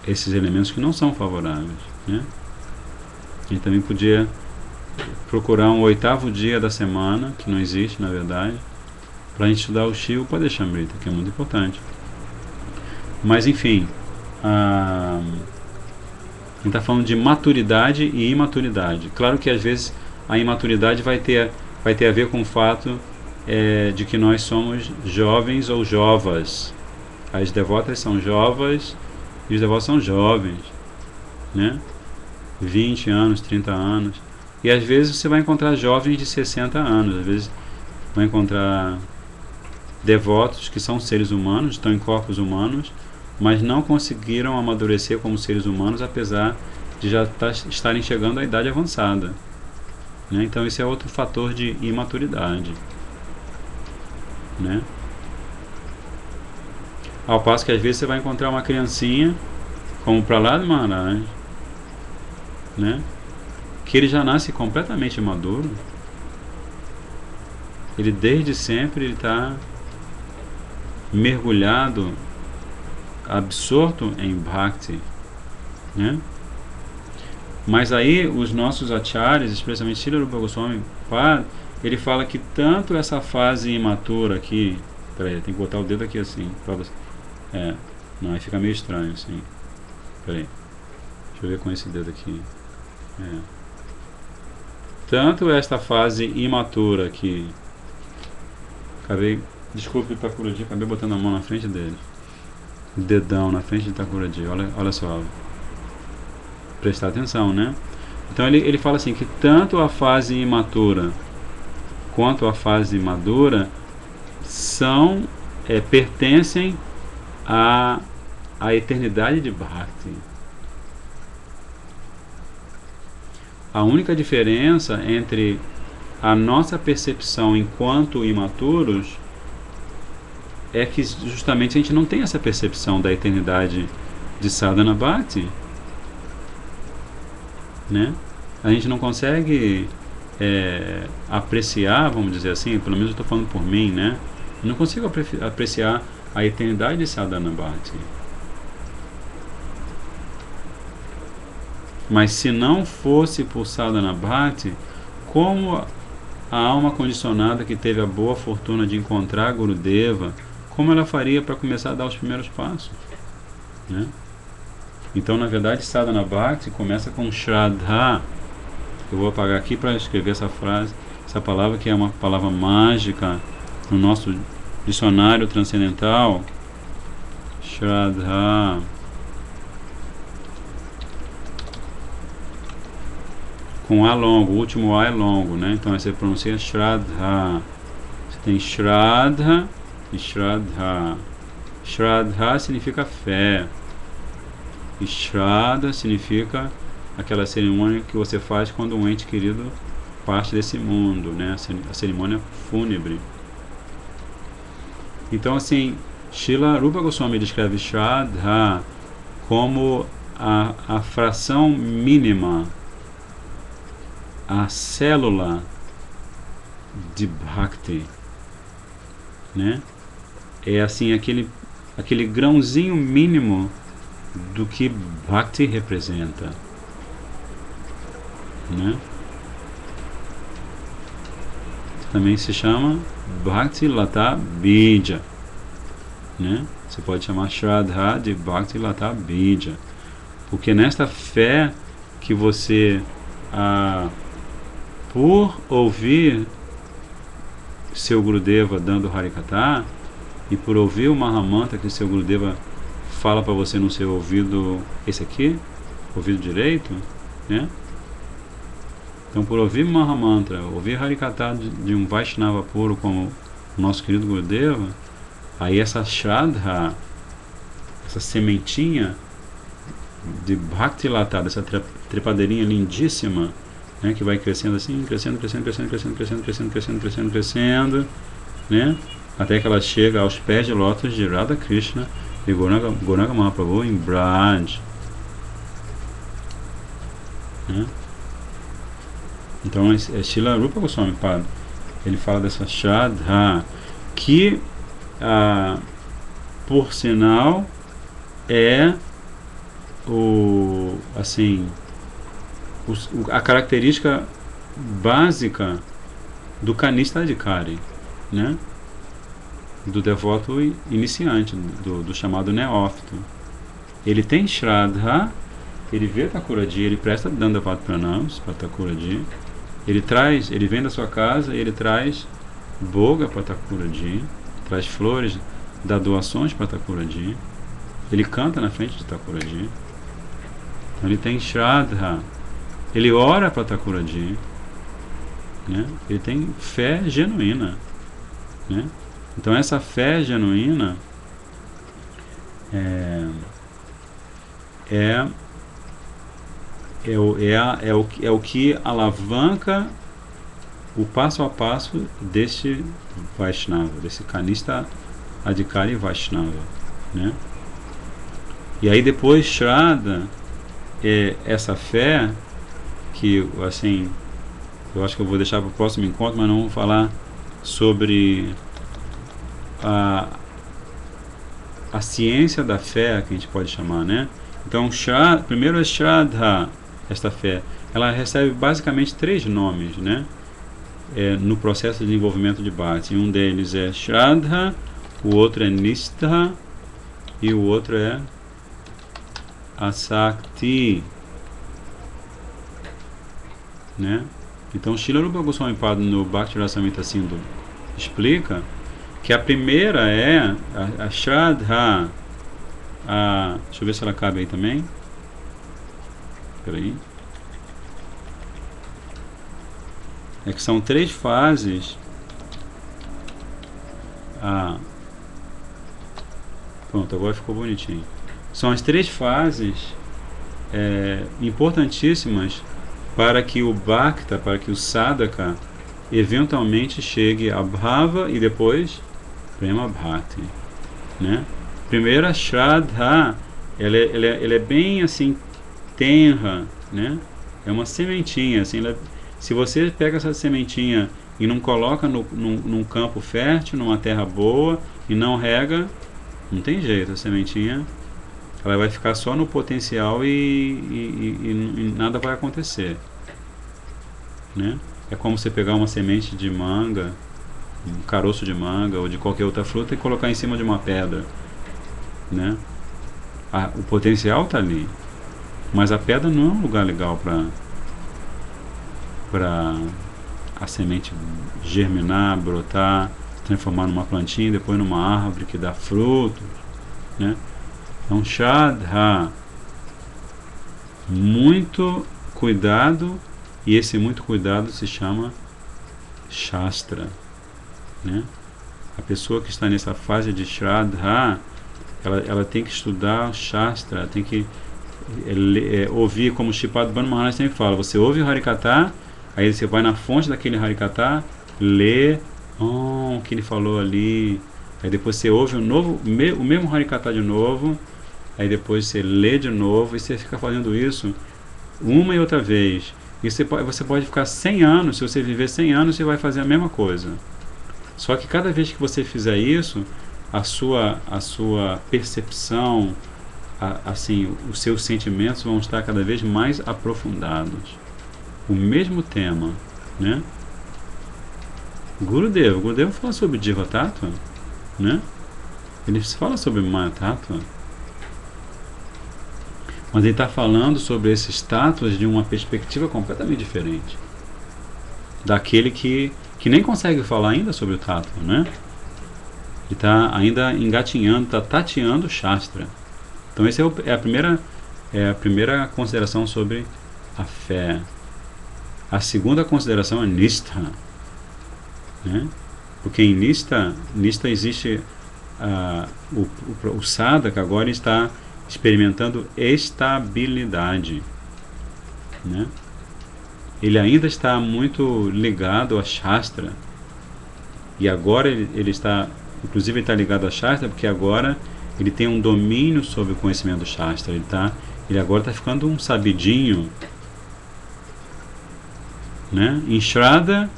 esses elementos que não são favoráveis, né? A gente também podia procurar um 8º dia da semana, que não existe na verdade, para a gente estudar o Shiva Upadeshamrita, que é muito importante. Mas enfim, a gente está falando de maturidade e imaturidade. Claro que às vezes a imaturidade vai ter a ver com o fato de que nós somos jovens ou jovas. As devotas são jovas e os devotos são jovens, né? 20 anos, 30 anos. E às vezes você vai encontrar jovens de 60 anos. Às vezes vai encontrar devotos que são seres humanos, estão em corpos humanos, mas não conseguiram amadurecer como seres humanos, apesar de já estarem chegando à idade avançada, né? Então esse é outro fator de imaturidade, né? Ao passo que às vezes você vai encontrar uma criancinha como Prahlad Maharaj, né, que ele já nasce completamente maduro. Ele desde sempre está mergulhado, absorto em Bhakti, né? Mas aí os nossos acharyas, especialmente Srila Rupa Goswami, ele fala que tanto essa fase imatura aqui, peraí, tem que botar o dedo aqui assim, pra você. Não, aí fica meio estranho assim. Peraí, deixa eu ver com esse dedo aqui. Tanto esta fase imatura aqui, desculpe o Thakurji, acabei botando a mão na frente dele, dedão na frente de Thakurji, olha só, prestar atenção, né? Então ele fala assim, que tanto a fase imatura quanto a fase madura pertencem à eternidade de Bhakti. A única diferença entre a nossa percepção enquanto imaturos é que justamente a gente não tem essa percepção da eternidade de Sadhana Bhakti, né? A gente não consegue apreciar, vamos dizer assim, pelo menos eu estou falando por mim, né? Eu não consigo apreciar a eternidade de Sadhana Bhakti. Mas se não fosse por Sadhana Bhakti, como a alma condicionada que teve a boa fortuna de encontrar Gurudeva, como ela faria para começar a dar os primeiros passos, né? Então, na verdade, Sadhana Bhakti começa com Shraddha. Eu vou apagar aqui para escrever essa frase, essa palavra que é uma palavra mágica no nosso dicionário transcendental. Shraddha. Com A longo, o último A é longo, né? Então você pronuncia Shraddha. Você tem Shraddha e Shraddha. Shraddha significa fé. E Shraddha significa aquela cerimônia que você faz quando um ente querido parte desse mundo, né? A cerimônia fúnebre. Então, assim, Srila Rupa Goswami descreve Shraddha como a fração mínima, a célula de Bhakti, né? É assim, aquele grãozinho mínimo do que Bhakti representa, né? Também se chama Bhakti Lata Bija, né? Você pode chamar Shraddha de Bhakti Lata Bija, porque nesta fé que você, por ouvir seu Gurudeva dando Harikatha e por ouvir o Mahamantra que seu Gurudeva fala para você no seu ouvido, esse aqui, ouvido direito, né? Então, por ouvir Mahamantra, ouvir Harikatha de um Vaishnava puro como o nosso querido Gurudeva, aí essa Shraddha, essa sementinha de Bhakti Lata, essa trepadeirinha lindíssima, né, que vai crescendo assim, crescendo, né, até que ela chega aos pés de lótus de Radha Krishna e Gauranga Mahaprabhu em Braj, né? Então é Srila Rupa Goswami Pada, ele fala dessa Shraddha que, por sinal, é a característica básica do Kanista Adhikari, né? Do devoto iniciante, do chamado neófito. Ele tem Shraddha, ele vê Thakuraji, ele presta Dandavat Pranams para Thakuraji, ele vem da sua casa, ele traz boga para Thakuraji, traz flores, dá doações para Thakuraji, ele canta na frente de Thakuraji, então ele tem Shraddha, ele ora para Thakuraji, né? Ele tem fé genuína, né? Então essa fé genuína é o que alavanca o passo a passo deste Vaishnava, desse Kanista Adhikari Vaishnava, né? E aí depois Shraddha é essa fé que, assim, eu acho que eu vou deixar para o próximo encontro, mas não vou falar sobre a ciência da fé, que a gente pode chamar, né? Então, primeiro é Shraddha, esta fé. Ela recebe basicamente 3 nomes, né? No processo de desenvolvimento de Bhakti. Um deles é Shraddha, o outro é Nishtha e o outro é Asakti, né? Então, Srila Rupa Goswami Pada no Bhakti Rasamrita Sindhu explica que a primeira é a Shraddha. Deixa eu ver se ela cabe aí também. Espera aí. É que são 3 fases. Pronto, agora ficou bonitinho. São as 3 fases importantíssimas para que o Bhakta, para que o Sadhaka eventualmente chegue a Bhava e depois Prema Bhakti, né? Primeiro a Shraddha, ela é bem assim tenra, né? É uma sementinha, assim, se você pega essa sementinha e não coloca num campo fértil, numa terra boa e não rega, não tem jeito, a sementinha ela vai ficar só no potencial e nada vai acontecer, né? É como você pegar uma semente de manga, um caroço de manga ou de qualquer outra fruta e colocar em cima de uma pedra, né? O potencial está ali, mas a pedra não é um lugar legal para a semente germinar, brotar, se transformar numa plantinha, depois numa árvore que dá frutos, né? Então, Shraddha, muito cuidado, e esse muito cuidado se chama Shastra, né? A pessoa que está nessa fase de Shraddha, ela tem que estudar Shastra, tem que ouvir, como o Shripad Bhanu Maharaj sempre fala, você ouve o Harikatha, aí você vai na fonte daquele Harikatha, lê o que ele falou ali, aí depois você ouve o mesmo Harikatha de novo, aí depois você lê de novo, e você fica fazendo isso uma e outra vez. E você pode ficar 100 anos, se você viver 100 anos, você vai fazer a mesma coisa. Só que cada vez que você fizer isso, a sua percepção, assim, os seus sentimentos vão estar cada vez mais aprofundados. O mesmo tema, né? Gurudeva fala sobre Jiva Tattva, né? Ele fala sobre Maya Tattva, mas ele está falando sobre esses tátuas de uma perspectiva completamente diferente daquele que nem consegue falar ainda sobre o tattva, né? Ele está ainda engatinhando, está tateando o Shastra. Então essa é a primeira consideração sobre a fé. A segunda consideração é Nistha, né? Porque em Nistha existe o sadhaka agora está experimentando estabilidade, né? Ele ainda está muito ligado a Shastra, e agora ele está, inclusive ele está ligado a Shastra porque agora ele tem um domínio sobre o conhecimento do Shastra. Ele agora está ficando um sabidinho, né? Em Shraddha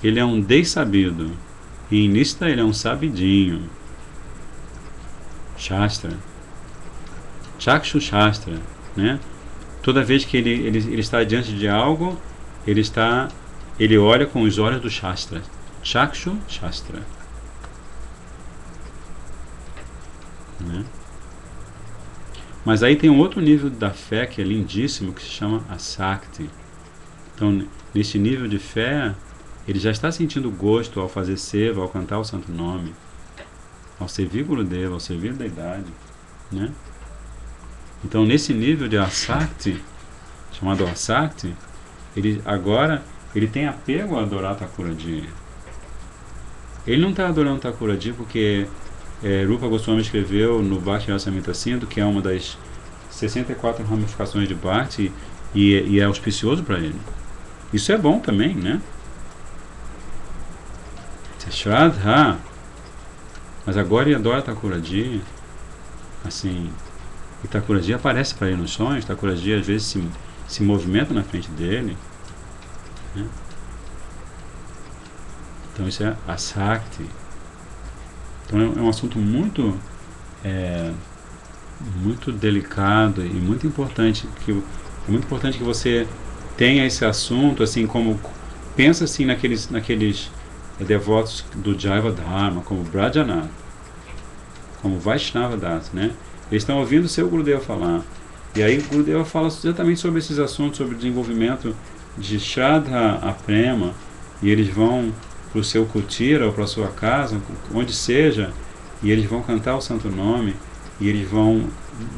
ele é um dessabido, e em Nistha ele é um sabidinho. Shastra, Chakshu Shastra, né? Toda vez que ele está diante de algo, ele olha com os olhos do Shastra. Chakshu Shastra, né? Mas aí tem um outro nível da fé que é lindíssimo, que se chama Asakti. Então, nesse nível de fé, ele já está sentindo gosto ao fazer seva, ao cantar o santo nome, ao servir Gurudeva, ao servir a deidade, né? Então, nesse nível de Asakti, chamado Asakti, ele tem apego a adorar Thakurji. Ele não está adorando Thakurji porque Rupa Goswami escreveu no Bhakti Rasamrita Sindhu, que é uma das 64 ramificações de Bhakti, e é auspicioso para ele. Isso é bom também, né? Shraddha, mas agora ele adora Thakurji, assim, e Thakurji aparece para ele nos sonhos. Thakurji às vezes se movimenta na frente dele, né? Então isso é Asakti. Então é um assunto muito delicado e muito importante, é muito importante que você tenha esse assunto, assim, como pensa assim naqueles devotos do Jaiva Dharma, como Brajanath, como Vaishnava Das, né? Eles estão ouvindo o seu Gurudeva falar, e aí o Gurudeva fala exatamente sobre esses assuntos, sobre o desenvolvimento de Shraddha a Prema, e eles vão para o seu kutira ou para a sua casa, onde seja, e eles vão cantar o santo nome, e eles vão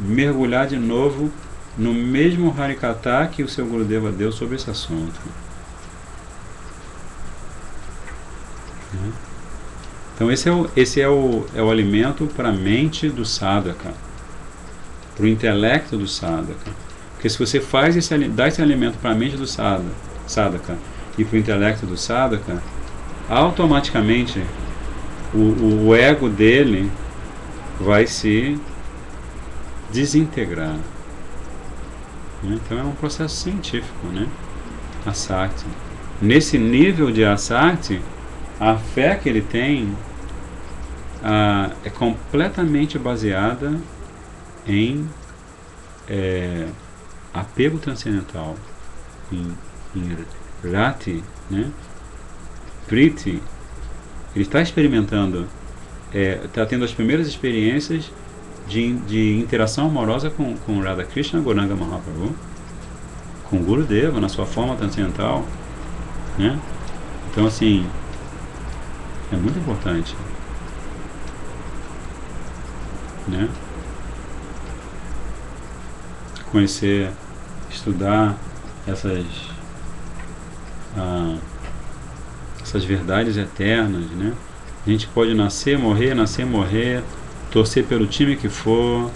mergulhar de novo no mesmo Harikatha que o seu Gurudeva deu sobre esse assunto. Então esse é o alimento para a mente do sadhaka, para o intelecto do sadhaka. Porque se você dá esse alimento para a mente do sadhaka e para o intelecto do sadhaka, automaticamente o ego dele vai se desintegrar, né? Então é um processo científico, né? Asakti. Nesse nível de Asakti, a fé que ele tem é completamente baseada em apego transcendental, em Rati, né? Priti. Ele está experimentando, está tendo as primeiras experiências de interação amorosa com Radha Krishna Gauranga Mahaprabhu, com Gurudeva na sua forma transcendental, né? Então, assim, é muito importante, né? conhecer, estudar essas verdades eternas, né? A gente pode nascer, morrer, torcer pelo time que for,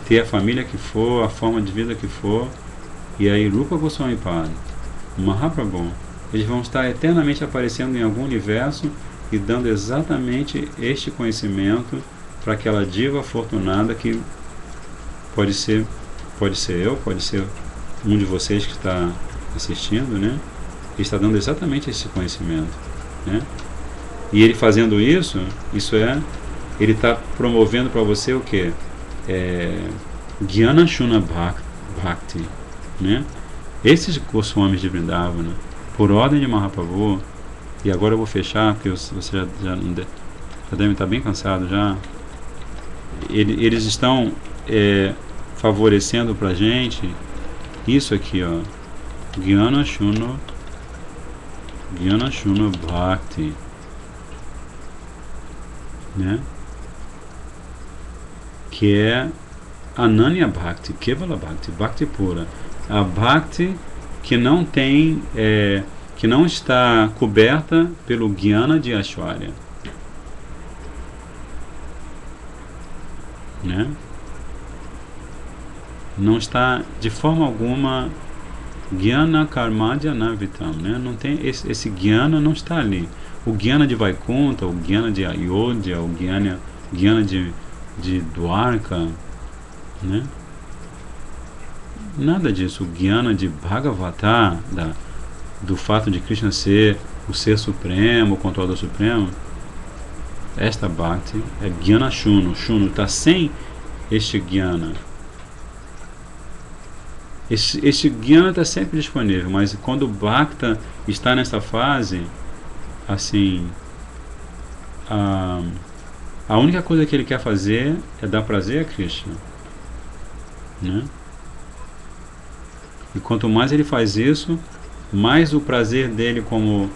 ter a família que for, a forma de vida que for, e aí Rupa Goswami Pada, Mahaprabhu, eles vão estar eternamente aparecendo em algum universo e dando exatamente este conhecimento para aquela diva afortunada que pode ser eu, pode ser um de vocês que está assistindo, né? Ele está dando exatamente esse conhecimento, né? E ele fazendo isso, ele está promovendo para você o que? Jnana Shuna Bhakti, né? Esses Goswamis de Vrindavana, por ordem de Mahaprabhu, e agora eu vou fechar, porque você já deve estar bem cansado já. Eles estão favorecendo para a gente isso aqui, ó, Jnana Shuna Bhakti, né? Que é Ananya Bhakti, Kevala Bhakti, Bhakti pura, a Bhakti que não tem, que não está coberta pelo Jnana de Aishwarya, né? Não está de forma alguma Jnana Karmadya Navitam, né? Não tem esse Jnana, não está ali. O Jnana de Vaikuntha, o Jnana de Ayodhya, o Jnana de Dwarka, né? Nada disso. O Jnana de Bhagavata, do fato de Krishna ser o Ser Supremo, o Controlador Supremo, esta Bhakti é Jnana Shunu. Shunu está sem este Jnana. Este Jnana está sempre disponível, mas quando o Bhakta está nessa fase, assim, a única coisa que ele quer fazer é dar prazer a Krishna, né? E quanto mais ele faz isso, mais o prazer dele como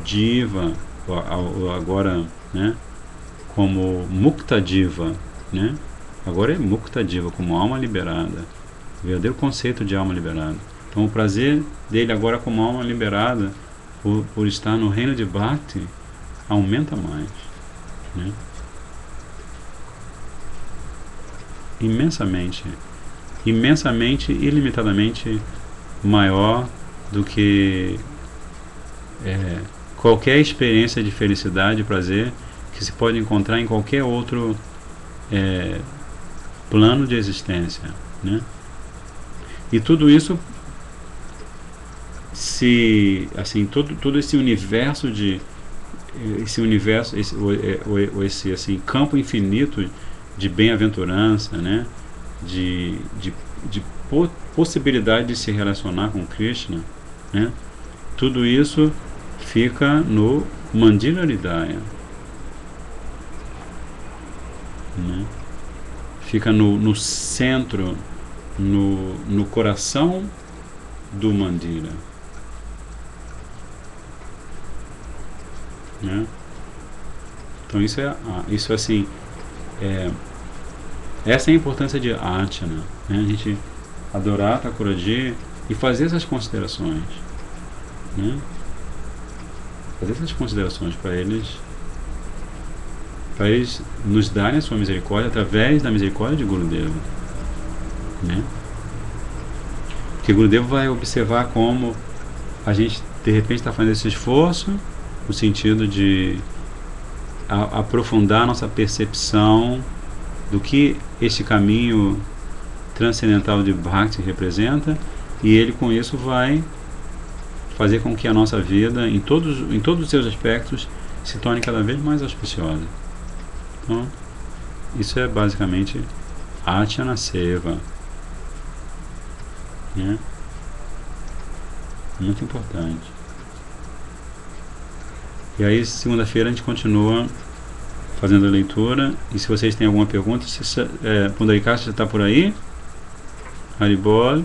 diva, agora, né, como Mukta Diva, né? Agora é Mukta Diva, como alma liberada, o verdadeiro conceito de alma liberada. Então o prazer dele agora como alma liberada, por estar no reino de Bhakti, aumenta mais, né? Imensamente, ilimitadamente maior do que qualquer experiência de felicidade e prazer que se pode encontrar em qualquer outro plano de existência, né? E tudo isso, todo esse universo esse assim, campo infinito de bem-aventurança, né? de possibilidade de se relacionar com Krishna, né? Tudo isso fica no Mandira Hridaya, né? Fica no centro, no coração do Mandira, né? Então isso assim, essa é a importância de Archana, né? A gente adorar Thakuraji e fazer essas considerações, né? Fazer essas considerações para eles nos darem a sua misericórdia através da misericórdia de Gurudeva, né? Porque Gurudeva vai observar como a gente de repente está fazendo esse esforço no sentido de aprofundar a nossa percepção do que este caminho transcendental de Bhakti representa, e ele com isso vai fazer com que a nossa vida, em todos os seus aspectos, se torne cada vez mais auspiciosa. Então, isso é basicamente Archana Seva, né? Muito importante. E aí, segunda-feira, a gente continua fazendo a leitura. E se vocês têm alguma pergunta, Pundarikasa, você está por aí? Haribol.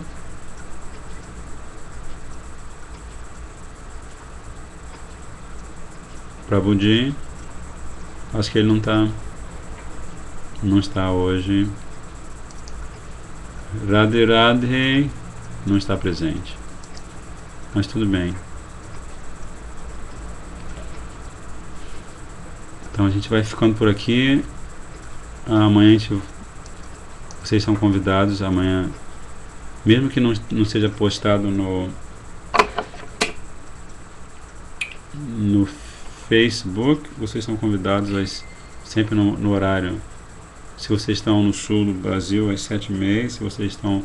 Prabhuji. Acho que ele não está hoje. Radhe Radhe não está presente. Mas tudo bem. Então a gente vai ficando por aqui. Amanhã vocês são convidados. Amanhã, mesmo que não seja postado no Facebook, vocês são convidados sempre no horário. Se vocês estão no sul do Brasil, às 7h30. Se vocês estão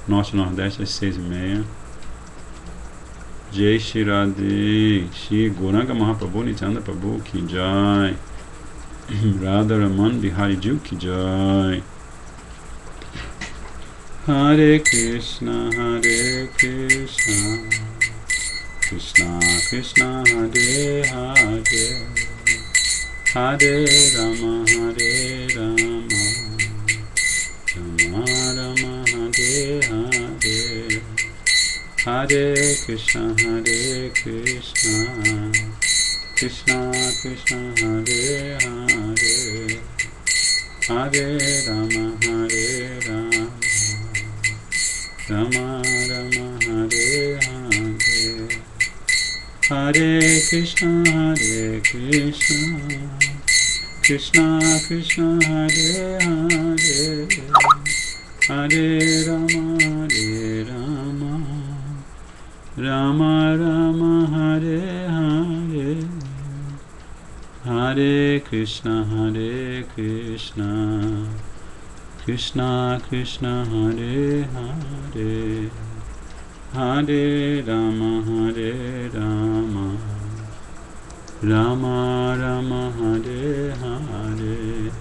norte e nordeste, às 6h30. Jai Shri Radhe, Shri Gauranga Mahaprabhu Nityananda Prabhu Ki Jai, Radha Raman Bihari Ji Ki Jai. Hare Krishna, Krishna Krishna, Hare Hare, Hare Rama, Rama Rama, Hare Hare. Hare Krishna, Krishna Krishna, Hare Hare, Hare Rama, Rama Rama, Hare Hare. Hare Krishna, Krishna Krishna, Hare Hare, Hare Rama, Rama Rama, Hare Hare. Hare Krishna, Krishna Krishna, Hare Hare, Hare Rama, Rama Rama, Hare Hare.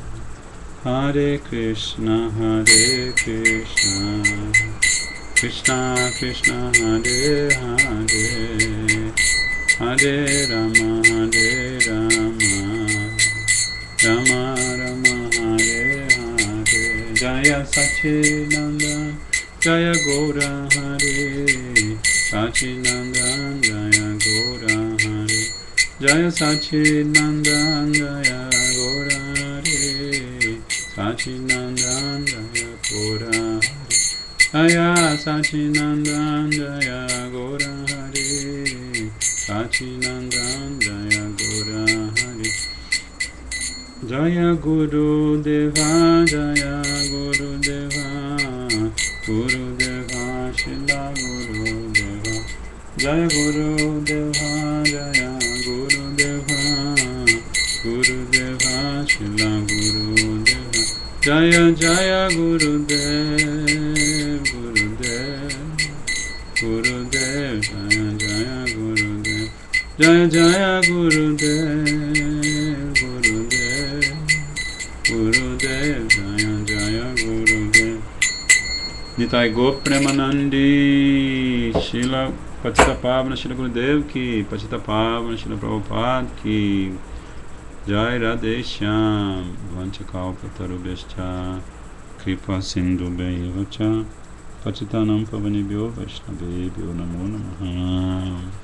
Hare Krishna, Krishna Krishna, Hare Hare, Hare Rama, Rama Rama, Hare Hare. Jaya Sachidananda, Jaya Gaura Hare, Sachidananda, Jaya Gaura Hare, Jaya Sachidananda, Jaya Gaura Hare, Sachidananda, Jaya Gaura Hare. Jaya Sachidananda, Jaya Gaura Hare, Sachidananda, Jaya Gaura Hare. Jaya Guru Deva, Jaya Guru Deva, Guru Deva, Shila Guru Deva. Jaya Guru Deva, Jaya Guru Deva, Guru Deva, Shila Guru Deva. Jaya Jaya Guru Dev, Guru Dev, Guru Dev, Jaya Jaya Guru Dev, Jaya Jaya Guru Dev, Guru Dev, Guru Dev, Jaya Jaya Guru Dev. Nitai Gop Premanandi, Shila Patita Pavana, Shila Gurudev Ki, Patita Pavana, Shila Prabhupada Ki. Jai Radhe Shyam, Vanchakalpa Tarubhyascha, Kripa Sindhu Bhaivacha, Pachitanam Pavanibhyo Vaishnavebhyo Namo Namaha.